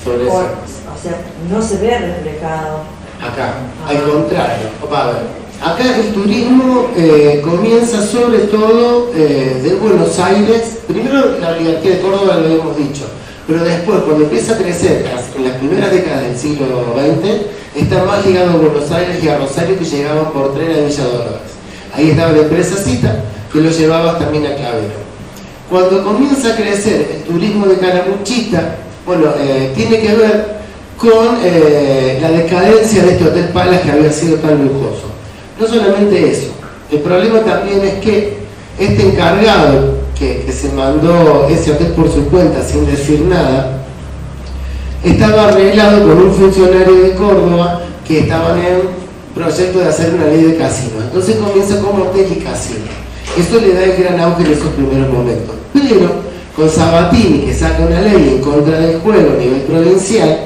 sobre eso. O sea, no se ve reflejado. Acá, al contrario. A ver, acá el turismo comienza sobre todo de Buenos Aires. Primero la oligarquía de Córdoba, lo hemos dicho, pero después, cuando empieza a crecer en las primeras décadas del siglo XX, está más ligado a Buenos Aires y a Rosario, que llegaban por tren a Villa Dolores. Ahí estaba la empresa Cita, que lo llevaba también a Clavero. Cuando comienza a crecer el turismo de Calamuchita, bueno, tiene que ver con la decadencia de este Hotel Palace, que había sido tan lujoso. No solamente eso, el problema también es que este encargado que se mandó ese hotel por su cuenta sin decir nada, estaba arreglado con un funcionario de Córdoba que estaban en proyecto de hacer una ley de casino. Entonces comienza como hotel y casino. Eso le da el gran auge en esos primeros momentos. Pero con Sabatini, que saca una ley en contra del juego a nivel provincial,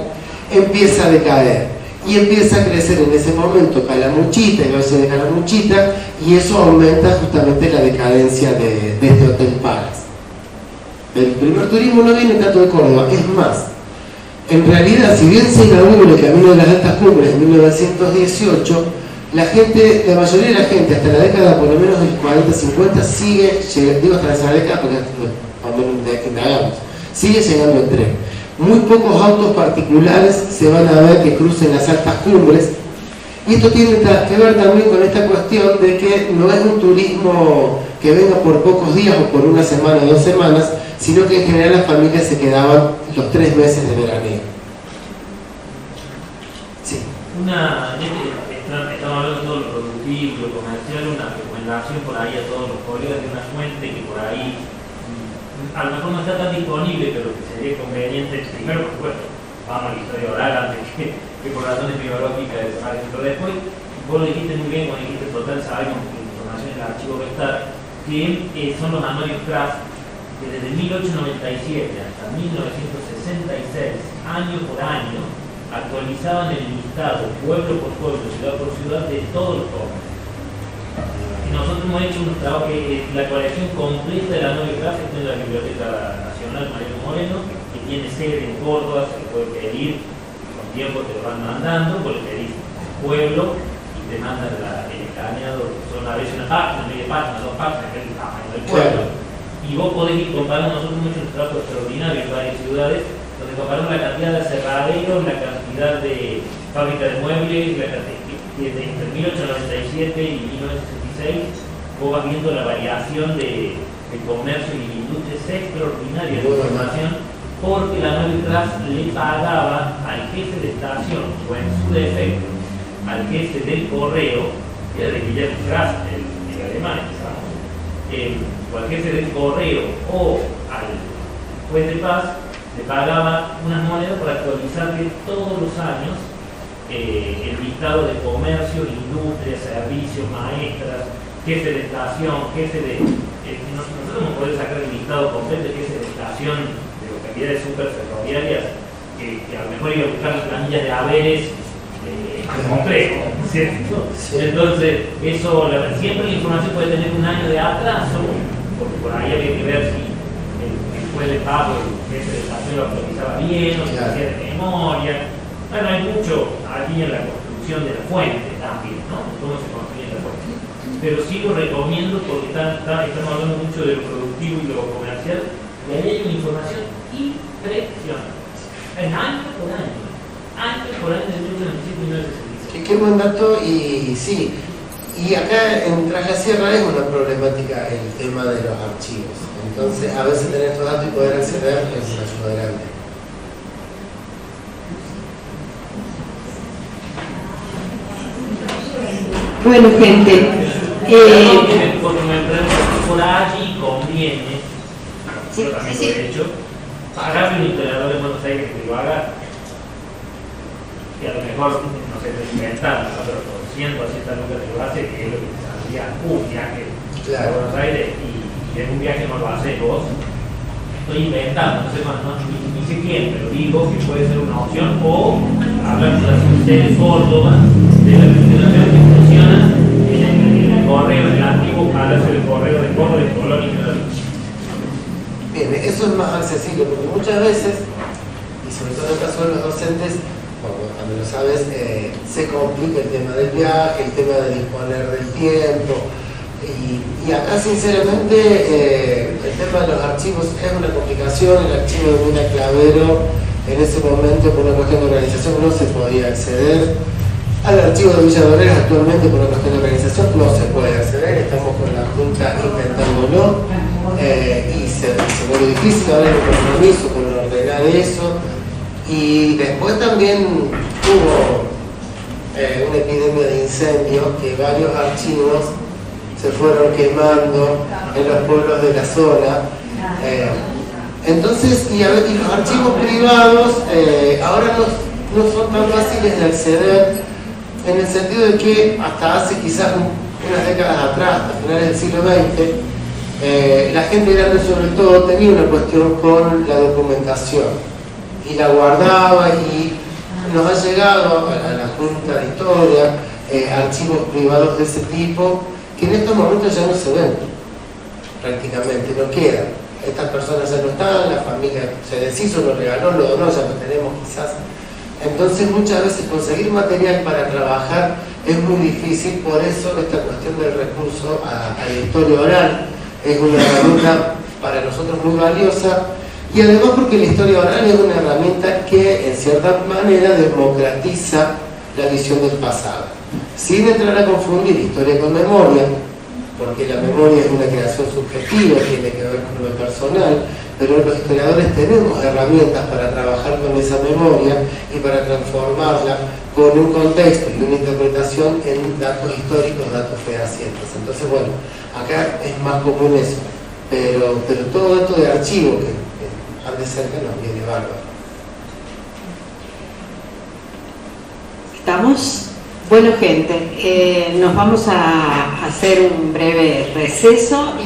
empieza a decaer y empieza a crecer en ese momento Calamuchita, el Valle de Calamuchita, y eso aumenta justamente la decadencia de este Hotel Palace. El primer turismo no viene tanto de Córdoba, es más, en realidad, si bien se inaugura el Camino de las Altas Cumbres en 1918, la mayoría de la gente, hasta la década por lo menos del 40-50, sigue llegando, digo hasta esa década porque sigue llegando en tren. Muy pocos autos particulares se van a ver que crucen las altas cumbres, y esto tiene que ver también con esta cuestión de que no es un turismo que venga por pocos días o por una semana o 2 semanas, sino que en general las familias se quedaban los 3 meses de veraneo. Sí. Estamos hablando de todo lo productivo, lo comercial, una recomendación por ahí a todos los colegas de una fuente que por ahí a lo mejor no está tan disponible, pero que sería conveniente, primero por supuesto, vamos a la historia oral antes que por razones biológicas, pero después vos lo dijiste muy bien cuando dijiste total, sabemos que la información en el archivo va a estar, que son los anuarios Kraft, que desde 1897 hasta 1966, año por año, actualizaban el listado, pueblo por pueblo, ciudad por ciudad, de todos los comercios. Nosotros hemos hecho un trabajo que la colección completa de la novia Kraft está en la Biblioteca Nacional Mariano Moreno, que tiene sede en Córdoba, se puede pedir, con tiempo te lo van mandando, vos le pedís pueblo y te mandan el escaneado, son a veces una página, media página, 2 páginas, que es el tamaño del pueblo. Y vos podés ir comparando, nosotros hemos hecho un trabajo extraordinario en varias ciudades, donde comparamos la cantidad de aserraderos, la cantidad de fábricas de muebles, la cantidad entre 1897 y 1966, vos vas viendo la variación de comercio y industria. Es extraordinaria la información, porque la Noble Kraft le pagaba al jefe de estación, o en su defecto, al jefe del correo, que era de Guillermo Kraft, el alemán, o al jefe del correo o al juez de paz, le pagaba unas monedas por actualizarle todos los años el listado de comercio, industria, servicios, maestras, jefe de estación, jefe de... nosotros no podemos sacar el listado completo de jefe de estación de localidades superferroviarias que a lo mejor iba a buscar las planillas de haberes complejo, ¿cierto? Sí. Entonces, eso, siempre la información puede tener un año de atraso, porque por ahí había que ver si el juez de pago, el jefe de estación lo actualizaba bien, o si lo hacía de memoria. Bueno, hay mucho aquí en la construcción de la fuente también, ¿no? Cómo se construye la fuente. Pero sí lo recomiendo porque estamos hablando mucho de lo productivo y lo comercial, y ahí hay una información impresionante. Es año por año de 1997 y 1966. Qué buen dato, y sí. Y acá en Tras la Sierra es una problemática el tema de los archivos. Entonces, a veces tener estos datos y poder acceder es una ayuda grande. Bueno, gente, porque me pregunto por allí conviene, yo también lo he hecho, pagarle un historiador de Buenos Aires que lo haga, y a lo mejor, no sé, inventando, pero por 100 o 200 lucas que lo hace, que es lo que saldría un viaje a Buenos Aires, y en un viaje no lo hace vos. Estoy inventando, no sé cuándo, ni sé quién, pero digo que puede ser una opción, o hablar con la Universidad de Córdoba, de la Universidad que funciona en el correo, en el antiguo Palacio del Correo de Córdoba y Colonia. Bien, eso es más accesible, porque muchas veces, y sobre todo en el caso de los docentes, cuando lo sabes, se complica el tema del viaje, el tema de disponer del tiempo, y acá sinceramente el tema de los archivos es una complicación. El archivo de Mina Clavero en ese momento por una cuestión de organización no se podía acceder. Al archivo de Villa Dolores actualmente por una cuestión de organización no se puede acceder, estamos con la Junta intentándolo, y se vuelve difícil ahora el compromiso con ordenar eso. Y después también hubo una epidemia de incendios, que varios archivos se fueron quemando en los pueblos de la zona. Entonces, y los archivos privados ahora no son tan fáciles de acceder, en el sentido de que hasta hace quizás unas décadas atrás, a finales del siglo XX, la gente grande sobre todo tenía una cuestión con la documentación y la guardaba, y nos ha llegado a la Junta de Historia archivos privados de ese tipo que en estos momentos ya no se ven, prácticamente no quedan. Estas personas ya no están, la familia se deshizo, lo regaló, lo donó, ya no tenemos quizás. Entonces muchas veces conseguir material para trabajar es muy difícil, por eso esta cuestión del recurso a la historia oral es una herramienta para nosotros muy valiosa, y además porque la historia oral es una herramienta que en cierta manera democratiza la visión del pasado, sin entrar a confundir historia con memoria, porque la memoria es una creación subjetiva, tiene que ver con lo personal, pero los historiadores tenemos herramientas para trabajar con esa memoria y para transformarla con un contexto y una interpretación en datos históricos, datos fehacientes. Entonces, bueno, acá es más común eso, pero todo esto de archivo que al de cerca nos viene bárbaro. ¿Estamos? Bueno, gente, nos vamos a hacer un breve receso.